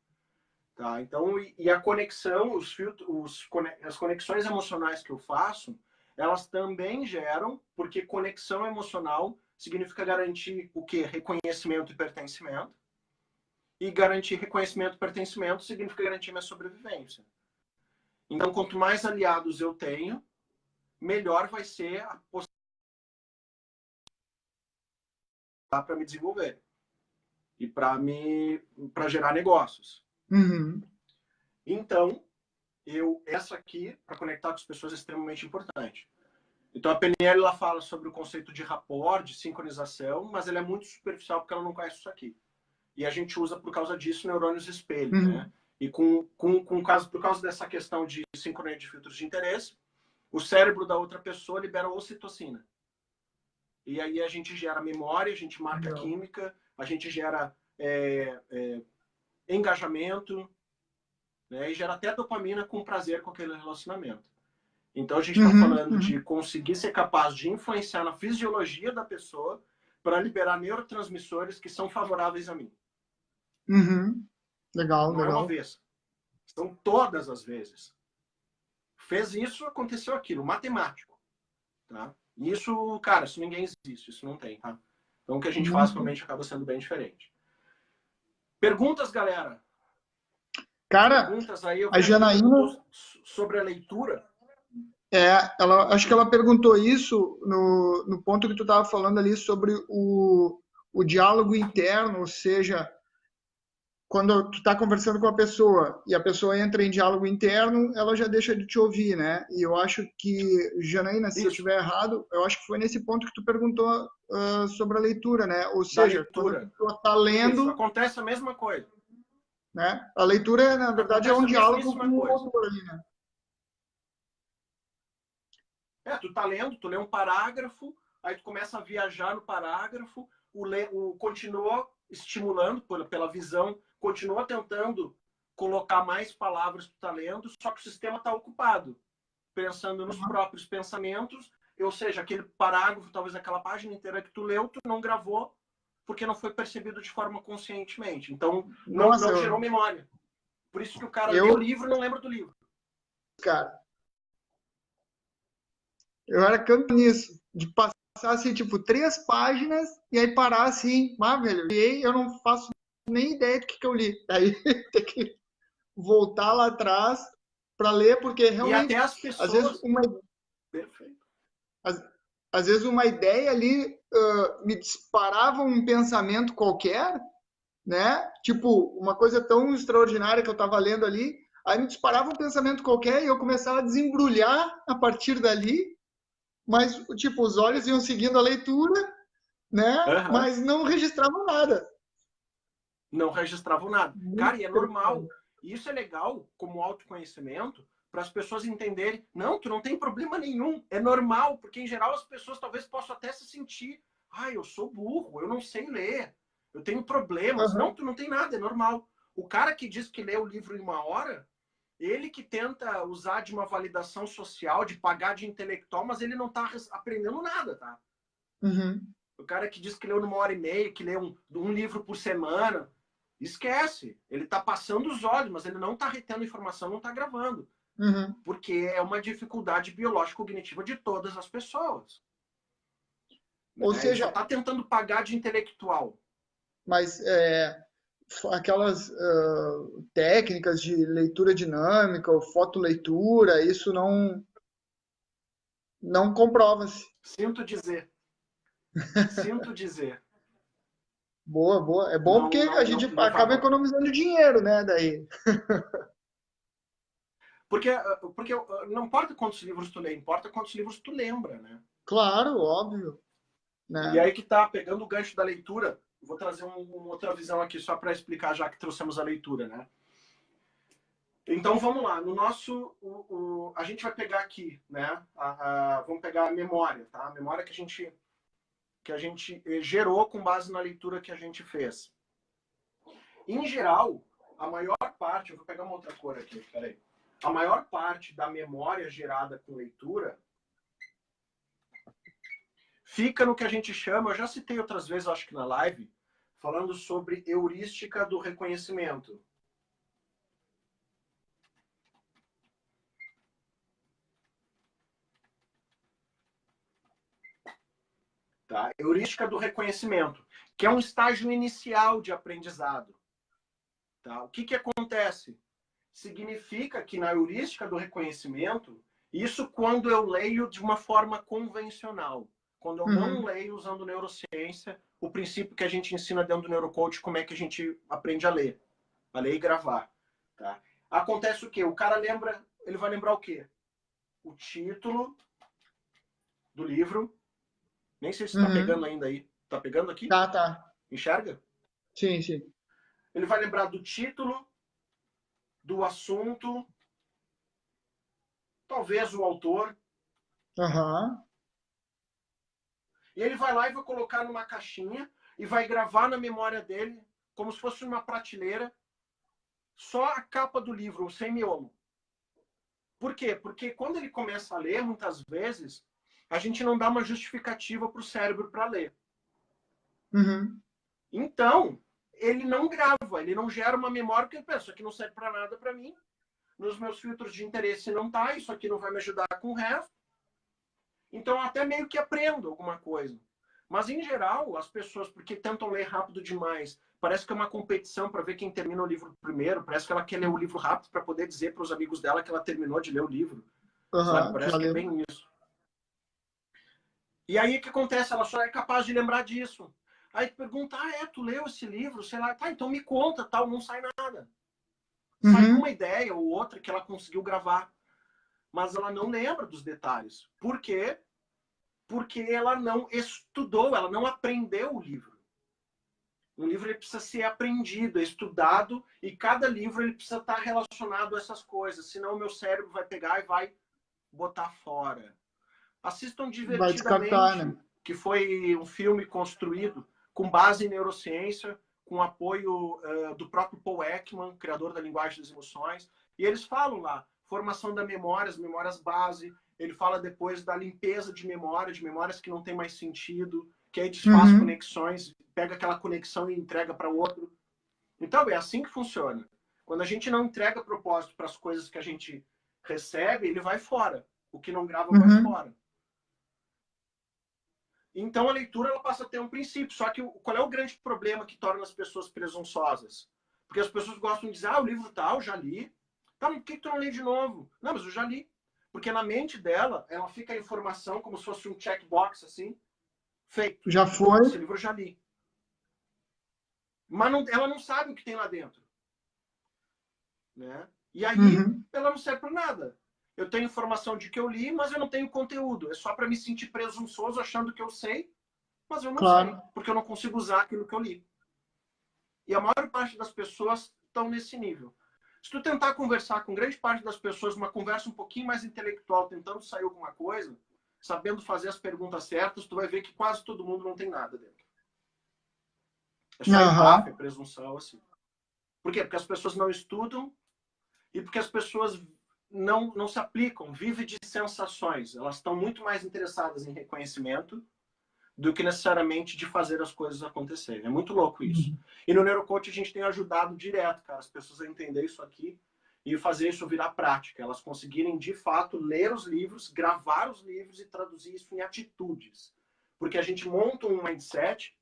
Tá? Então, e a conexão, as conexões emocionais que eu faço, elas também geram, porque conexão emocional significa garantir o quê? Reconhecimento e pertencimento. E garantir reconhecimento e pertencimento significa garantir minha sobrevivência. Então, quanto mais aliados eu tenho, melhor vai ser a possibilidade para me desenvolver e para gerar negócios. Então, essa aqui, para conectar com as pessoas, é extremamente importante. Então, a PNL ela fala sobre o conceito de rapport, de sincronização, mas ela é muito superficial porque ela não conhece isso aqui. E a gente usa, por causa disso, neurônios espelho, né? E por causa dessa questão de sincronia de filtros de interesse, o cérebro da outra pessoa libera ocitocina. E aí a gente gera memória, a gente marca química, a gente gera engajamento, né? E gera até dopamina com prazer com aquele relacionamento. Então a gente está falando de conseguir ser capaz de influenciar na fisiologia da pessoa para liberar neurotransmissores que são favoráveis a mim. Legal, não legal. é uma vez. São todas as vezes. Fez isso, aconteceu aquilo. Matemático. Tá? Isso, cara, isso ninguém existe. Isso não tem, tá? Então o que a gente faz realmente acaba sendo bem diferente. Perguntas, galera? Cara, perguntas aí. a Janaína... Sobre a leitura. Acho que ela perguntou isso no ponto que tu estava falando ali sobre o diálogo interno, ou seja, quando tu está conversando com a pessoa e a pessoa entra em diálogo interno, ela já deixa de te ouvir, né? E eu acho que, Janaína, se eu estiver errado, eu acho que foi nesse ponto que tu perguntou sobre a leitura, né? Ou seja, quando a pessoa está lendo... Isso, acontece a mesma coisa. Né? A leitura, na verdade, é um diálogo com o autor ali, né? Tu tá lendo, tu lê um parágrafo, aí tu começa a viajar no parágrafo, continua estimulando pela visão, continua tentando colocar mais palavras que tu tá lendo, só que o sistema tá ocupado, pensando nos próprios pensamentos, ou seja, aquele parágrafo, talvez aquela página inteira que tu leu, tu não gravou, porque não foi percebido de forma conscientemente. Então, não gerou memória. Por isso que o cara lê o livro e não lembra do livro. Cara, eu era campeão nisso, de passar assim, tipo, 3 páginas e aí parar assim, velho, eu não faço nem ideia do que eu li. Aí tem que voltar lá atrás para ler, porque realmente, e até as pessoas... às vezes Perfeito. Às vezes uma ideia ali me disparava um pensamento qualquer, né? Tipo, uma coisa tão extraordinária que eu estava lendo ali, aí me disparava um pensamento qualquer e eu começava a desembrulhar a partir dali, mas, tipo, os olhos iam seguindo a leitura, né? Mas não registravam nada. Não registravam nada. Cara, e é normal. E isso é legal, como autoconhecimento, para as pessoas entenderem, não, tu não tem problema nenhum, é normal, porque em geral as pessoas talvez possam até se sentir, eu sou burro, eu não sei ler, eu tenho problemas. Não, tu não tem nada, é normal. O cara que diz que lê o livro em 1 hora, ele que tenta usar de uma validação social, de pagar de intelectual, mas ele não tá aprendendo nada, tá? O cara que diz que leu numa 1h30, que lê um livro por semana, esquece. Ele tá passando os olhos, mas ele não tá retendo informação, não tá gravando. Porque é uma dificuldade biológica cognitiva de todas as pessoas. Ou seja, ele só está tentando pagar de intelectual. Mas aquelas técnicas de leitura dinâmica ou fotoleitura, isso não comprova-se. Sinto dizer. Sinto dizer. Boa, boa. É bom Não, porque a gente acaba levava. economizando dinheiro, né? Daí. Porque não importa quantos livros tu lê, importa quantos livros tu lembra, né? Claro, óbvio, E né? aí que tá, pegando o gancho da leitura, vou trazer uma outra visão aqui só para explicar, já que trouxemos a leitura, né? Então vamos lá, no nosso, a gente vai pegar aqui, né? Vamos pegar a memória, tá? A memória que a gente gerou com base na leitura que a gente fez. Em geral, a maior parte, eu vou pegar uma outra cor aqui, peraí. A maior parte da memória gerada com leitura fica no que a gente chama, eu já citei outras vezes, acho que na live, falando sobre heurística do reconhecimento. Tá? Heurística do reconhecimento, que é um estágio inicial de aprendizado. Tá? O que, que acontece? Significa que na heurística do reconhecimento, isso quando eu leio de uma forma convencional. Quando eu não Uhum. leio usando neurociência, o princípio que a gente ensina dentro do Neurocoach, como é que a gente aprende a ler e gravar. Tá? Acontece o quê? O cara lembra, ele vai lembrar o quê? O título do livro. Nem sei se está pegando Uhum. ainda aí. Está pegando aqui? Tá, tá. Enxerga? Sim, sim. Ele vai lembrar do título, do assunto, talvez o autor. Aham. E ele vai lá e vai colocar numa caixinha e vai gravar na memória dele, como se fosse uma prateleira, só a capa do livro, sem miolo. Por quê? Porque quando ele começa a ler, muitas vezes, a gente não dá uma justificativa para o cérebro para ler. Uhum. Então, ele não grava, ele não gera uma memória, porque ele pensa, isso aqui não serve para nada para mim, nos meus filtros de interesse não tá, isso aqui não vai me ajudar com o resto. Então, eu até meio que aprendo alguma coisa. Mas, em geral, as pessoas, porque tentam ler rápido demais, parece que é uma competição para ver quem termina o livro primeiro, parece que ela quer ler o livro rápido para poder dizer para os amigos dela que ela terminou de ler o livro, sabe? Aham. Parece que é Valeu. bem isso. E aí, o que acontece? Ela só é capaz de lembrar disso. Aí tu pergunta, tu leu esse livro? Sei lá, tá, então me conta, tal, não sai nada. Sai uma Uhum. ideia ou outra que ela conseguiu gravar, mas ela não lembra dos detalhes. Por quê? Porque ela não estudou, ela não aprendeu o livro. Um livro ele precisa ser aprendido, estudado, e cada livro ele precisa estar relacionado a essas coisas, senão o meu cérebro vai pegar e vai botar fora. Assistam Vai descartar, né? Divertidamente, que foi um filme construído com base em neurociência, com apoio do próprio Paul Ekman, criador da linguagem das emoções, e eles falam lá, formação da memória, as memórias base, ele fala depois da limpeza de memória, de memórias que não tem mais sentido, que aí desfaz Uhum. conexões, pega aquela conexão e entrega para o outro. Então, é assim que funciona. Quando a gente não entrega propósito para as coisas que a gente recebe, ele vai fora. O que não grava vai Uhum. fora. Então a leitura ela passa a ter um princípio. Só que qual é o grande problema que torna as pessoas presunçosas? Porque as pessoas gostam de dizer, o livro tal, já li. Tá, mas por que tu não lê de novo? Não, mas eu já li. Porque na mente dela, ela fica a informação como se fosse um checkbox, assim, feito. Já foi. Esse livro eu já li. Mas não, ela não sabe o que tem lá dentro. Né? E aí, Uhum. ela não serve para nada. Eu tenho informação de que eu li, mas eu não tenho conteúdo. É só para me sentir presunçoso achando que eu sei, mas eu não sei, Claro. porque eu não consigo usar aquilo que eu li. E a maior parte das pessoas estão nesse nível. Se tu tentar conversar com grande parte das pessoas, uma conversa um pouquinho mais intelectual, tentando sair alguma coisa, sabendo fazer as perguntas certas, tu vai ver que quase todo mundo não tem nada dentro. É só Aham. empáfia, presunção, assim. Por quê? Porque as pessoas não estudam e porque as pessoas não se aplicam, vivem de sensações. Elas estão muito mais interessadas em reconhecimento do que necessariamente de fazer as coisas acontecerem. É muito louco isso. E no Neurocoach a gente tem ajudado direto, cara, as pessoas a entender isso aqui e fazer isso virar prática. Elas conseguirem, de fato, ler os livros, gravar os livros e traduzir isso em atitudes. Porque a gente monta um mindset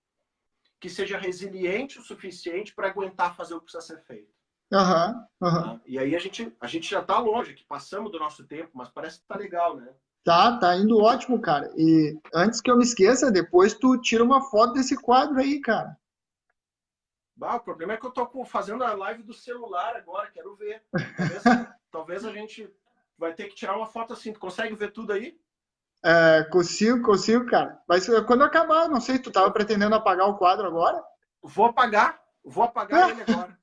que seja resiliente o suficiente para aguentar fazer o que precisa ser feito. Aham. Aham. Tá? E aí a gente já está longe, que passamos do nosso tempo, mas parece que tá legal, né? Tá indo ótimo, cara. E antes que eu me esqueça, depois tu tira uma foto desse quadro aí, cara. Bah, o problema é que eu tô fazendo a live do celular agora, quero ver. Talvez a gente vai ter que tirar uma foto assim. Tu consegue ver tudo aí? Consigo, cara. Mas quando acabar, não sei, tu tava Eu pretendendo apagar o quadro agora? vou apagar ele agora.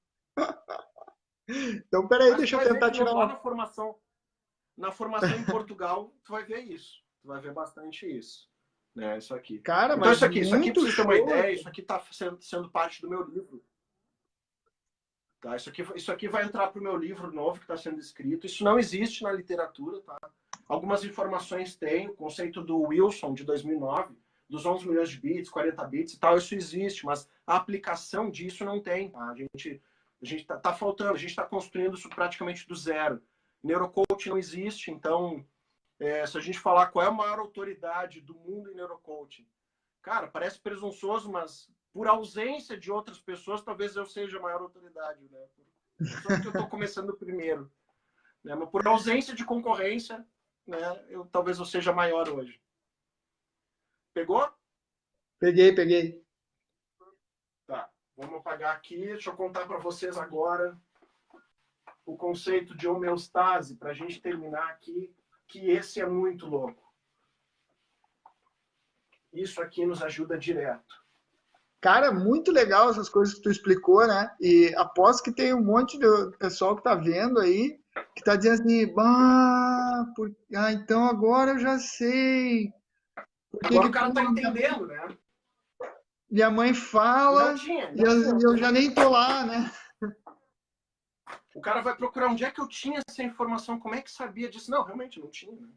Então, peraí, Mas tu deixa eu vai ver tentar de tirar novo lá uma. na formação em Portugal, tu vai ver isso. Tu vai ver bastante isso. Né, isso aqui. Cara, Então, mas isso aqui, pra muito vocês terem uma show. ideia, isso aqui tá sendo parte do meu livro. Tá? Isso aqui vai entrar pro meu livro novo que está sendo escrito. Isso não existe na literatura, tá? Algumas informações tem, o conceito do Wilson, de 2009, dos 11 milhões de bits, 40 bits e tal, isso existe, mas a aplicação disso não tem. Tá? A gente tá faltando, a gente está construindo isso praticamente do zero. Neurocoach não existe, então, se a gente falar qual é a maior autoridade do mundo em neurocoaching, cara, parece presunçoso, mas por ausência de outras pessoas, talvez eu seja a maior autoridade, né? Só porque eu estou começando primeiro, né? Mas por ausência de concorrência, né? Talvez eu seja maior hoje. Pegou? Peguei. Tá. Vamos apagar aqui. Deixa eu contar para vocês agora o conceito de homeostase, para a gente terminar aqui, que esse é muito louco. Isso aqui nos ajuda direto. Cara, muito legal essas coisas que tu explicou, né? E aposto que tem um monte de pessoal que tá vendo aí, que tá dizendo assim, então agora eu já sei. Por que Agora que o cara tá pô, entendendo, né? minha mãe Não fala tinha, e não tinha. eu já nem tô lá, né? O cara vai procurar onde é que eu tinha essa informação, como é que sabia disso? Não, realmente não tinha, né?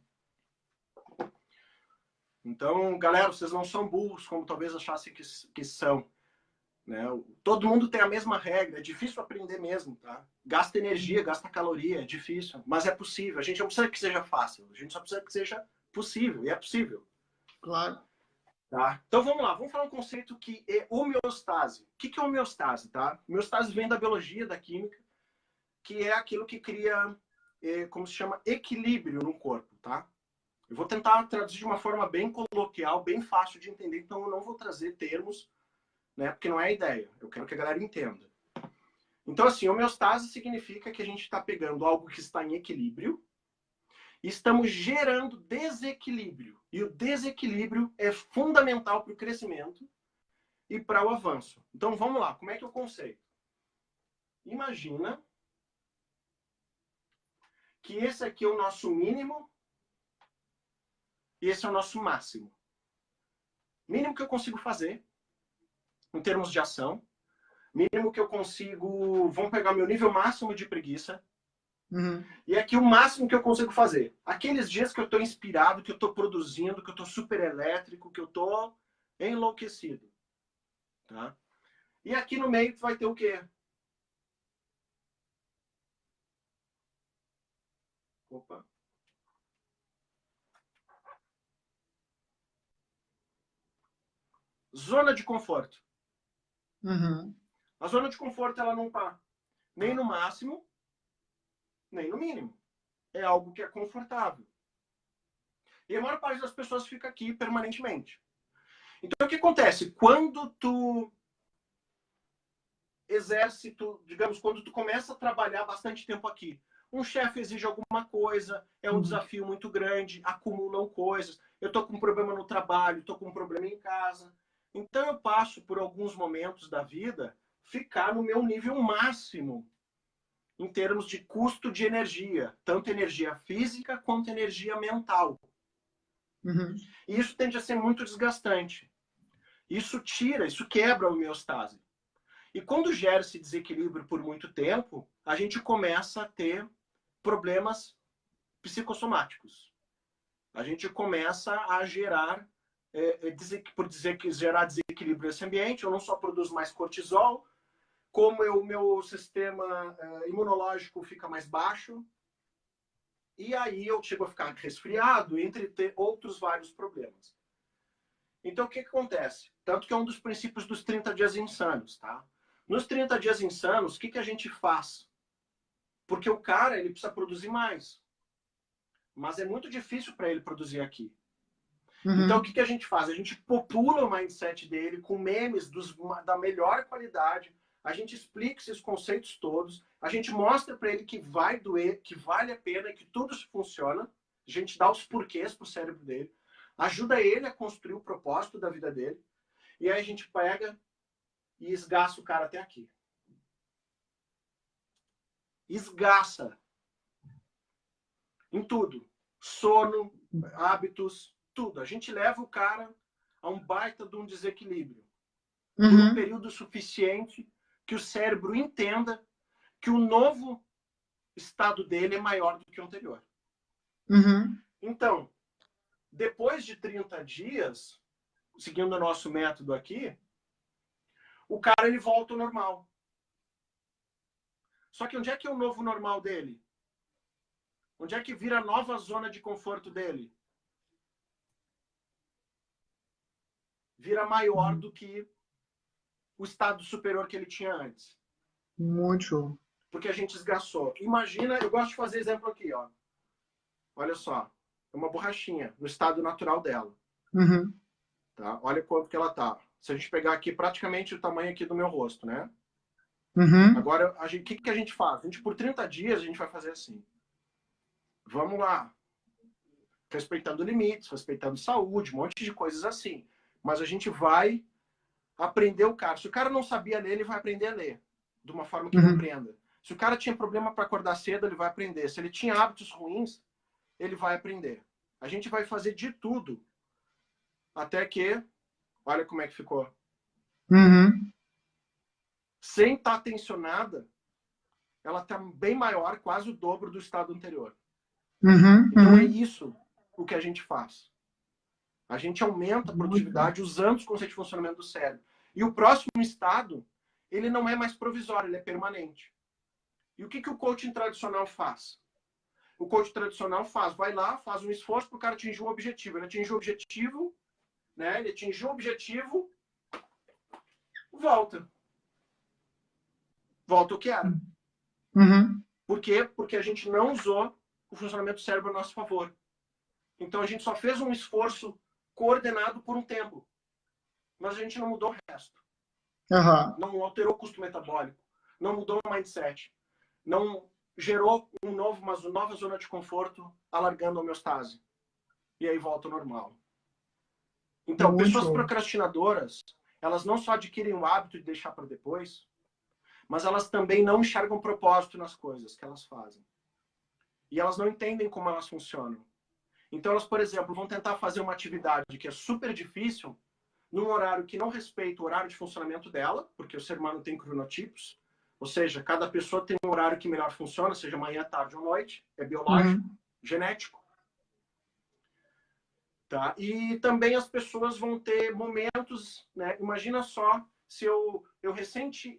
Então, galera, vocês não são burros, como talvez achassem que são. Né? Todo mundo tem a mesma regra, é difícil aprender mesmo, tá? Gasta energia, gasta caloria, é difícil, mas é possível. A gente não precisa que seja fácil, a gente só precisa que seja possível, e é possível. Claro. Tá? Então vamos lá, vamos falar um conceito que é homeostase. O que é homeostase? Tá? Homeostase vem da biologia, da química, que é aquilo que cria, como se chama, equilíbrio no corpo, tá? Eu vou tentar traduzir de uma forma bem coloquial, bem fácil de entender, então eu não vou trazer termos, né? Porque não é a ideia. Eu quero que a galera entenda. Então, assim, homeostase significa que a gente está pegando algo que está em equilíbrio e estamos gerando desequilíbrio. E o desequilíbrio é fundamental para o crescimento e para o avanço. Então, vamos lá. Como é que é o conceito? Imagina que esse aqui é o nosso mínimo e esse é o nosso máximo. Mínimo que eu consigo fazer em termos de ação. Mínimo que eu consigo... Vamos pegar meu nível máximo de preguiça. Uhum. E aqui o máximo que eu consigo fazer. Aqueles dias que eu estou inspirado, que eu estou produzindo, que eu estou super elétrico, que eu estou enlouquecido. Tá? E aqui no meio vai ter o quê? Opa. Zona de conforto. Uhum. A zona de conforto ela não está nem no máximo, nem no mínimo. É algo que é confortável. E a maior parte das pessoas fica aqui permanentemente. Então, o que acontece? Quando tu exerce, digamos, quando tu começa a trabalhar bastante tempo aqui, um chefe exige alguma coisa, é um desafio muito grande, acumulam coisas, eu tô com um problema no trabalho, tô com um problema em casa. Então, eu passo por alguns momentos da vida ficar no meu nível máximo em termos de custo de energia, tanto energia física quanto energia mental. Uhum. E isso tende a ser muito desgastante. Isso quebra a homeostase. E quando gera esse desequilíbrio por muito tempo, a gente começa a ter problemas psicossomáticos. A gente começa a gerar, gerar desequilíbrio nesse ambiente. Eu não só produzo mais cortisol, como o meu sistema imunológico fica mais baixo. E aí eu chego a ficar resfriado, entre outros vários problemas. Então, o que acontece? Tanto que é um dos princípios dos 30 dias insanos, tá? Nos 30 dias insanos, o que a gente faz? Porque o cara, ele precisa produzir mais. Mas é muito difícil para ele produzir aqui. Uhum. Então, o que a gente faz? A gente popula o mindset dele com memes da melhor qualidade, a gente explica esses conceitos todos, a gente mostra para ele que vai doer, que vale a pena, que tudo isso funciona, a gente dá os porquês pro cérebro dele, ajuda ele a construir o propósito da vida dele, e aí a gente pega e esgaça o cara até aqui. Esgaça. Em tudo. Sono, hábitos, tudo. A gente leva o cara a um baita de um desequilíbrio. Por um período suficiente que o cérebro entenda que o novo estado dele é maior do que o anterior. Então, depois de 30 dias, seguindo o nosso método aqui, o cara ele volta ao normal. Só que onde é que é o novo normal dele? Onde é que vira a nova zona de conforto dele? Vira maior do que o estado superior que ele tinha antes. Muito show. Porque a gente esgaçou. Imagina, eu gosto de fazer exemplo aqui, ó. Olha só. É uma borrachinha no estado natural dela. Tá? Olha quanto que ela tá. Se a gente pegar aqui praticamente o tamanho aqui do meu rosto, né? Agora, o que a gente faz? A gente, por 30 dias, a gente vai fazer assim. Vamos lá. Respeitando limites, respeitando saúde, um monte de coisas assim. Mas a gente vai aprender o cara. Se o cara não sabia ler, ele vai aprender a ler. De uma forma que ele aprenda. Se o cara tinha problema para acordar cedo, ele vai aprender. Se ele tinha hábitos ruins, ele vai aprender. A gente vai fazer de tudo. Até que... Olha como é que ficou. Sem estar tensionada, ela está bem maior, quase o dobro do estado anterior. Então é isso o que a gente faz. A gente aumenta a produtividade usando os conceitos de funcionamento do cérebro. E o próximo estado, ele não é mais provisório, ele é permanente. E o que o coaching tradicional faz? O coaching tradicional vai lá, faz um esforço para o cara atingir um objetivo. Ele atingiu o objetivo, né? Ele atingiu o objetivo, volta. Volta o que era. Por quê? Porque a gente não usou o funcionamento do cérebro a nosso favor. Então a gente só fez um esforço coordenado por um tempo. Mas a gente não mudou o resto. Não alterou o custo metabólico. Não mudou o mindset. Não gerou uma nova zona de conforto, alargando a homeostase. E aí volta ao normal. Então, pessoas procrastinadoras, elas não só adquirem o hábito de deixar para depois, mas elas também não enxergam propósito nas coisas que elas fazem. E elas não entendem como elas funcionam. Então, elas, por exemplo, vão tentar fazer uma atividade que é super difícil, num horário que não respeita o horário de funcionamento dela, porque o ser humano tem cronotipos, ou seja, cada pessoa tem um horário que melhor funciona, seja manhã, tarde ou noite, é biológico, genético. Tá? E também as pessoas vão ter momentos, né? Imagina só se eu recente,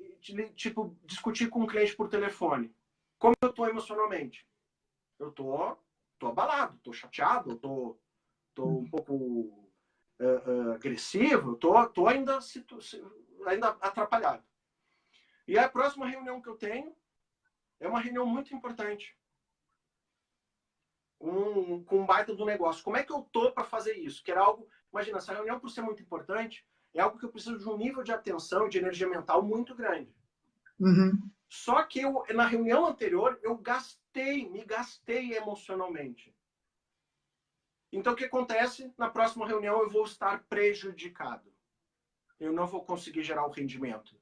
tipo, discutir com um cliente por telefone. Como eu estou emocionalmente? Eu tô abalado, tô chateado, tô um pouco agressivo, tô ainda atrapalhado. E a próxima reunião que eu tenho é uma reunião muito importante. Com um baita do negócio. Como é que eu tô para fazer isso? Que era algo... Imagina, essa reunião, por ser muito importante, é algo que eu preciso de um nível de atenção e de energia mental muito grande. Só que na reunião anterior, eu me gastei emocionalmente. Então, o que acontece? Na próxima reunião, eu vou estar prejudicado. Eu não vou conseguir gerar o rendimento.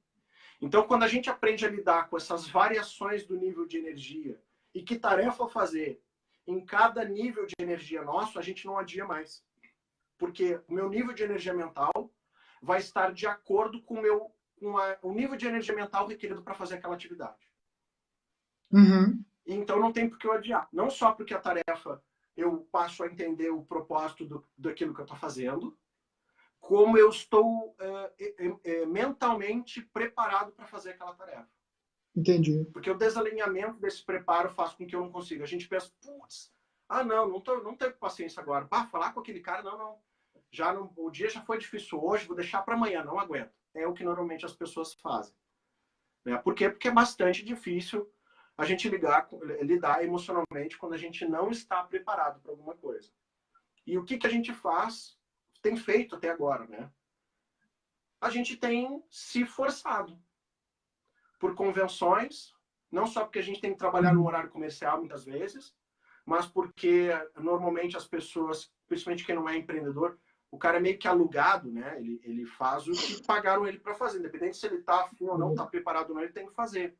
Então, quando a gente aprende a lidar com essas variações do nível de energia e que tarefa fazer em cada nível de energia nosso, a gente não adia mais. Porque o meu nível de energia mental vai estar de acordo com o nível de energia mental requerido para fazer aquela atividade. Então não tem por que eu adiar. Não só porque a tarefa eu passo a entender o propósito daquilo que eu estou fazendo, como eu estou mentalmente preparado para fazer aquela tarefa. Entendi. Porque o desalinhamento desse preparo faz com que eu não consiga. A gente pensa, putz, não tenho paciência agora. Falar com aquele cara, não. O dia já foi difícil hoje, vou deixar para amanhã, não aguento. É o que normalmente as pessoas fazem. Né? Por quê? Porque é bastante difícil a gente lidar emocionalmente quando a gente não está preparado para alguma coisa. E o que a gente tem feito até agora, né? A gente tem se forçado. por convenções, não só porque a gente tem que trabalhar no horário comercial muitas vezes, mas porque normalmente as pessoas, principalmente quem não é empreendedor, o cara é meio que alugado, né? Ele faz o que pagaram ele para fazer, independente se ele está afim ou não, está preparado ou não, ele tem que fazer.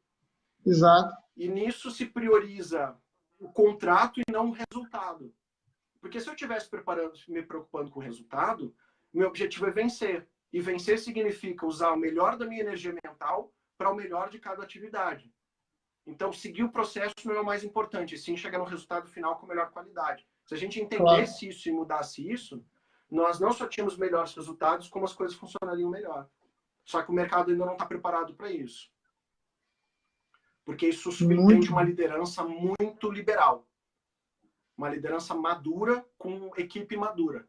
Exato. E nisso se prioriza o contrato e não o resultado. Porque se eu estivesse me preocupando com o resultado, meu objetivo é vencer. E vencer significa usar o melhor da minha energia mental para o melhor de cada atividade. Então, seguir o processo não é o mais importante, e sim chegar no resultado final com melhor qualidade. Se a gente entendesse isso e mudasse isso, nós não só tínhamos melhores resultados, como as coisas funcionariam melhor. Só que o mercado ainda não está preparado para isso. Porque isso subentende uma liderança muito liberal. Uma liderança madura com equipe madura.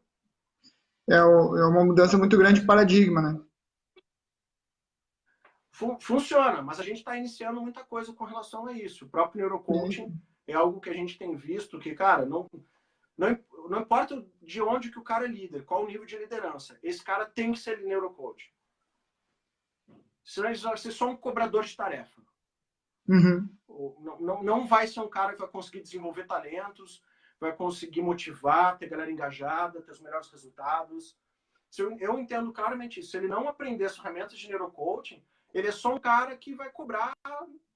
É uma mudança muito grande de paradigma, né? Funciona, mas a gente está iniciando muita coisa com relação a isso. O próprio neurocoaching é algo que a gente tem visto que, cara, não importa de onde que o cara é líder, qual o nível de liderança, esse cara tem que ser neurocoach. Senão ele vai ser só um cobrador de tarefa. Uhum. Não vai ser um cara que vai conseguir desenvolver talentos, vai conseguir motivar, ter galera engajada, ter os melhores resultados. Eu entendo claramente isso. Se ele não aprender as ferramentas de neurocoaching, ele é só um cara que vai cobrar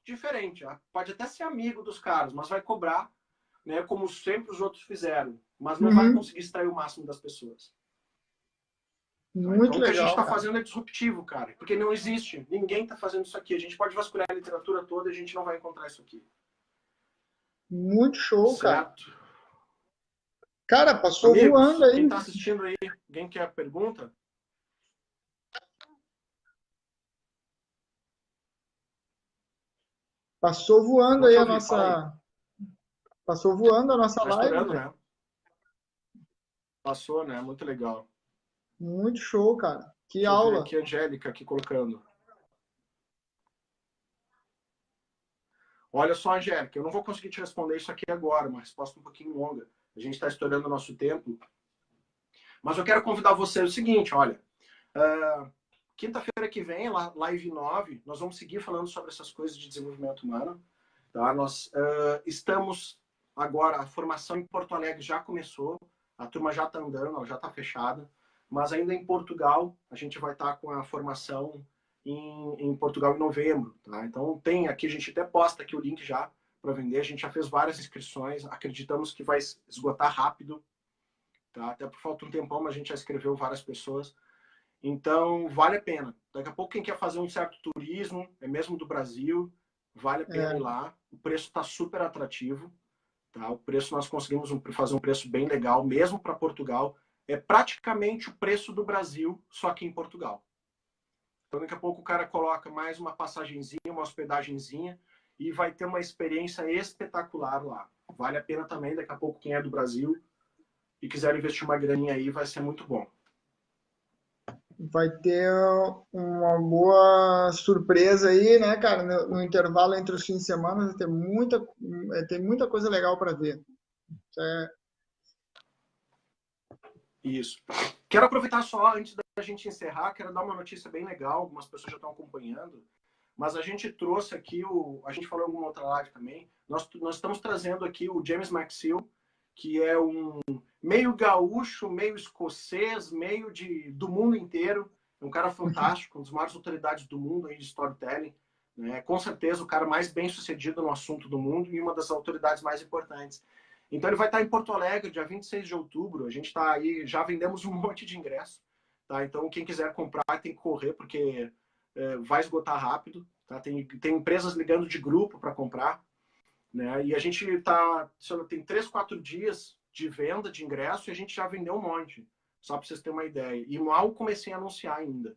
diferente. Pode até ser amigo dos caras, mas vai cobrar, né, como sempre os outros fizeram. Mas não vai conseguir extrair o máximo das pessoas. Muito então, legal. O que a gente está fazendo é disruptivo, cara. Porque não existe. Ninguém está fazendo isso aqui. A gente pode vasculhar a literatura toda e a gente não vai encontrar isso aqui. Muito show, certo. Cara. Cara, passou Amigos, voando aí. Quem está assistindo aí, alguém quer pergunta? Passou voando aí a nossa... Aí. Passou voando a nossa live. Estourando, né? Passou, né? Muito legal. Muito show, cara. Que Deixa aula. Eu ver aqui, Angélica, aqui colocando. Olha só, Angélica, eu não vou conseguir te responder isso aqui agora, uma resposta um pouquinho longa. A gente está estourando o nosso tempo. Mas eu quero convidar você o seguinte, olha. Quinta-feira que vem, live 9, nós vamos seguir falando sobre essas coisas de desenvolvimento humano. Tá? Nós estamos agora, a formação em Porto Alegre já começou, a turma já está andando, ela já está fechada, mas ainda em Portugal, a gente vai estar com a formação em Portugal em novembro. Tá? Então, aqui, a gente até posta aqui o link já para vender, a gente já fez várias inscrições, acreditamos que vai esgotar rápido, tá? Até por falta de um tempão, mas a gente já escreveu várias pessoas. Então, vale a pena. Daqui a pouco, quem quer fazer um certo turismo, é mesmo do Brasil, vale a pena ir lá. O preço está super atrativo. Tá? O preço, nós conseguimos fazer um preço bem legal, mesmo para Portugal. É praticamente o preço do Brasil, só que em Portugal. Então, daqui a pouco, o cara coloca mais uma passagenzinha, uma hospedagenzinha, e vai ter uma experiência espetacular lá. Vale a pena também, daqui a pouco, quem é do Brasil e quiser investir uma graninha aí, vai ser muito bom. Vai ter uma boa surpresa aí, né, cara? No intervalo entre os fins de semana, tem muita coisa legal para ver. Isso. Quero aproveitar só, antes da gente encerrar, quero dar uma notícia bem legal, algumas pessoas já estão acompanhando, mas a gente trouxe aqui, a gente falou em alguma outra live também, nós estamos trazendo aqui o James McSill, que é um meio gaúcho, meio escocês, meio do mundo inteiro. É um cara fantástico, um dos maiores autoridades do mundo aí de storytelling. Né? Com certeza o cara mais bem sucedido no assunto do mundo e uma das autoridades mais importantes. Então ele vai estar em Porto Alegre, dia 26 de outubro. A gente está aí, já vendemos um monte de ingresso. Tá? Então quem quiser comprar tem que correr, porque vai esgotar rápido. Tá? Tem empresas ligando de grupo para comprar. Né? E a gente tem 3, 4 dias de venda de ingresso e a gente já vendeu um monte, só para vocês terem uma ideia. E mal comecei a anunciar ainda.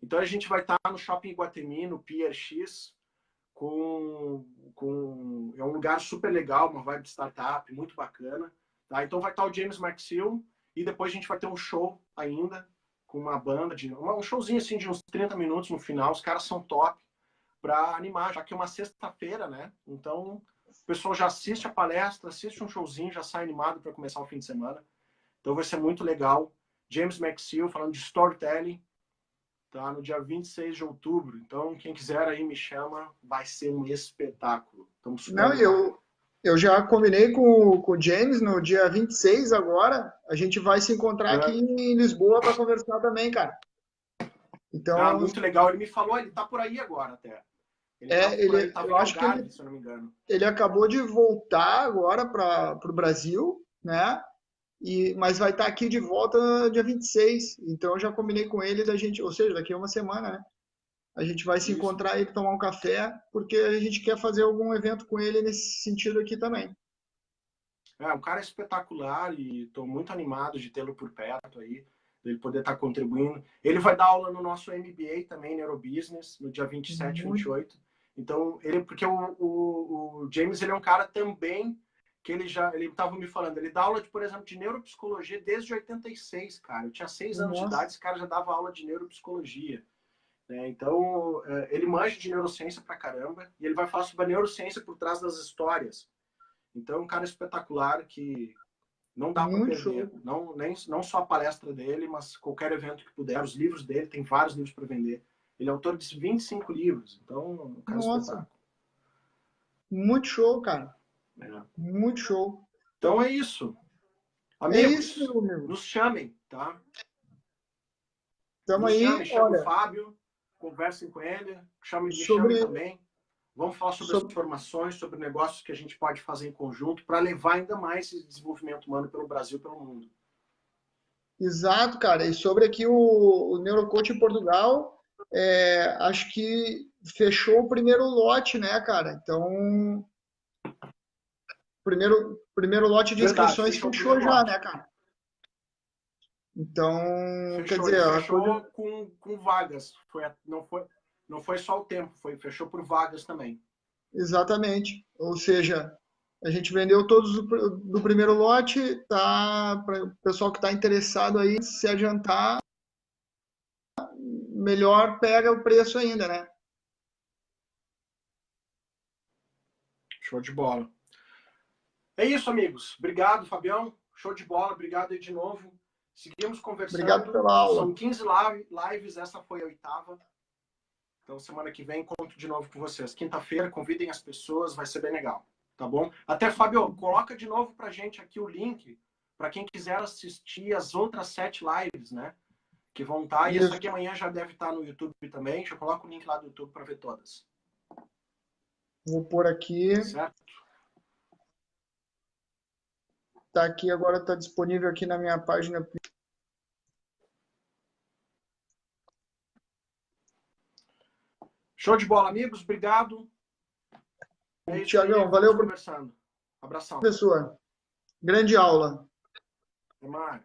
Então a gente vai estar no Shopping Iguatemi, no Pier X, é um lugar super legal, uma vibe de startup, muito bacana. Tá? Então vai estar o James McSill e depois a gente vai ter um show ainda, com uma banda, um showzinho assim de uns 30 minutos no final. Os caras são top para animar, já que é uma sexta-feira, né? Então o pessoal já assiste a palestra, assiste um showzinho, já sai animado para começar o fim de semana. Então vai ser muito legal. James McSill falando de storytelling. tá? No dia 26 de outubro. Então, quem quiser aí me chama, vai ser um espetáculo. Estamos super Não, eu já combinei com o James no dia 26 agora. A gente vai se encontrar aqui animados. em Lisboa para conversar também, cara. Ah, Então, muito legal. Ele me falou, ele tá por aí agora até. Ele tava por aí, tava eu em acho que Algarve, se eu não me engano. ele acabou de voltar agora para o Brasil, né? Mas vai estar aqui de volta dia 26. Então eu já combinei com ele da gente, ou seja, daqui a uma semana, né? A gente vai se Isso. encontrar e tomar um café, porque a gente quer fazer algum evento com ele nesse sentido aqui também. É, um cara espetacular e estou muito animado de tê-lo por perto aí, dele poder estar contribuindo. Ele vai dar aula no nosso MBA também, Neurobusiness, no dia 27 e Muito 28. Então, porque o James, ele é um cara também que ele estava me falando, ele dá aula, por exemplo, de neuropsicologia desde 86, cara. Eu tinha 6 anos de Nossa, idade, esse cara já dava aula de neuropsicologia. Né? Então, ele manja de neurociência pra caramba e ele vai falar sobre a neurociência por trás das histórias. Então, é um cara espetacular que não dá para muito perder. show. Não só a palestra dele, mas qualquer evento que puder. Os livros dele, tem vários livros para vender. Ele é autor de 25 livros. Então, é um cara Nossa, espetáculo. muito show, cara. É. Muito show. Então, é isso. É isso, Amigos, meu amigo. nos chamem, tá? Estamos Nos chamem, aí, chame o olha, Fábio, conversem com ele, me chamem sobre, também. Vamos falar sobre as sobre, formações, sobre negócios que a gente pode fazer em conjunto para levar ainda mais esse desenvolvimento humano pelo Brasil e pelo mundo. exato, cara. E sobre aqui o Neurocoach em Portugal, acho que fechou o primeiro lote, né, cara? Então, primeiro lote de Verdade, inscrições fechou o fechou primeiro já, lote. né, cara? Então, quer Fechou, dizer, ele a fechou coisa. com vagas. Não foi só o tempo, fechou por vagas também. Exatamente. Ou seja, a gente vendeu todos do primeiro lote, tá? Para o pessoal que está interessado aí se adiantar, melhor pega o preço ainda, né? Show de bola. É isso, amigos. Obrigado, Fabião. Show de bola. Obrigado aí de novo. Seguimos Obrigado conversando. pela São aula. 15 lives, essa foi a 8ª. Então, semana que vem, conto de novo com vocês. Quinta-feira, convidem as pessoas, vai ser bem legal. Tá bom? Até, Fábio, coloca de novo pra gente aqui o link para quem quiser assistir as outras 7 lives, né? Que vão estar. E essa Isso. aqui amanhã já deve estar no YouTube também. Já coloca o link lá do YouTube para ver todas. Vou pôr aqui. Certo? Tá aqui agora, tá disponível aqui na minha página. Show de bola, amigos. Obrigado. É isso aí. Tiagão, Vamos valeu, conversando. Abração. professor. Grande aula. Até mais.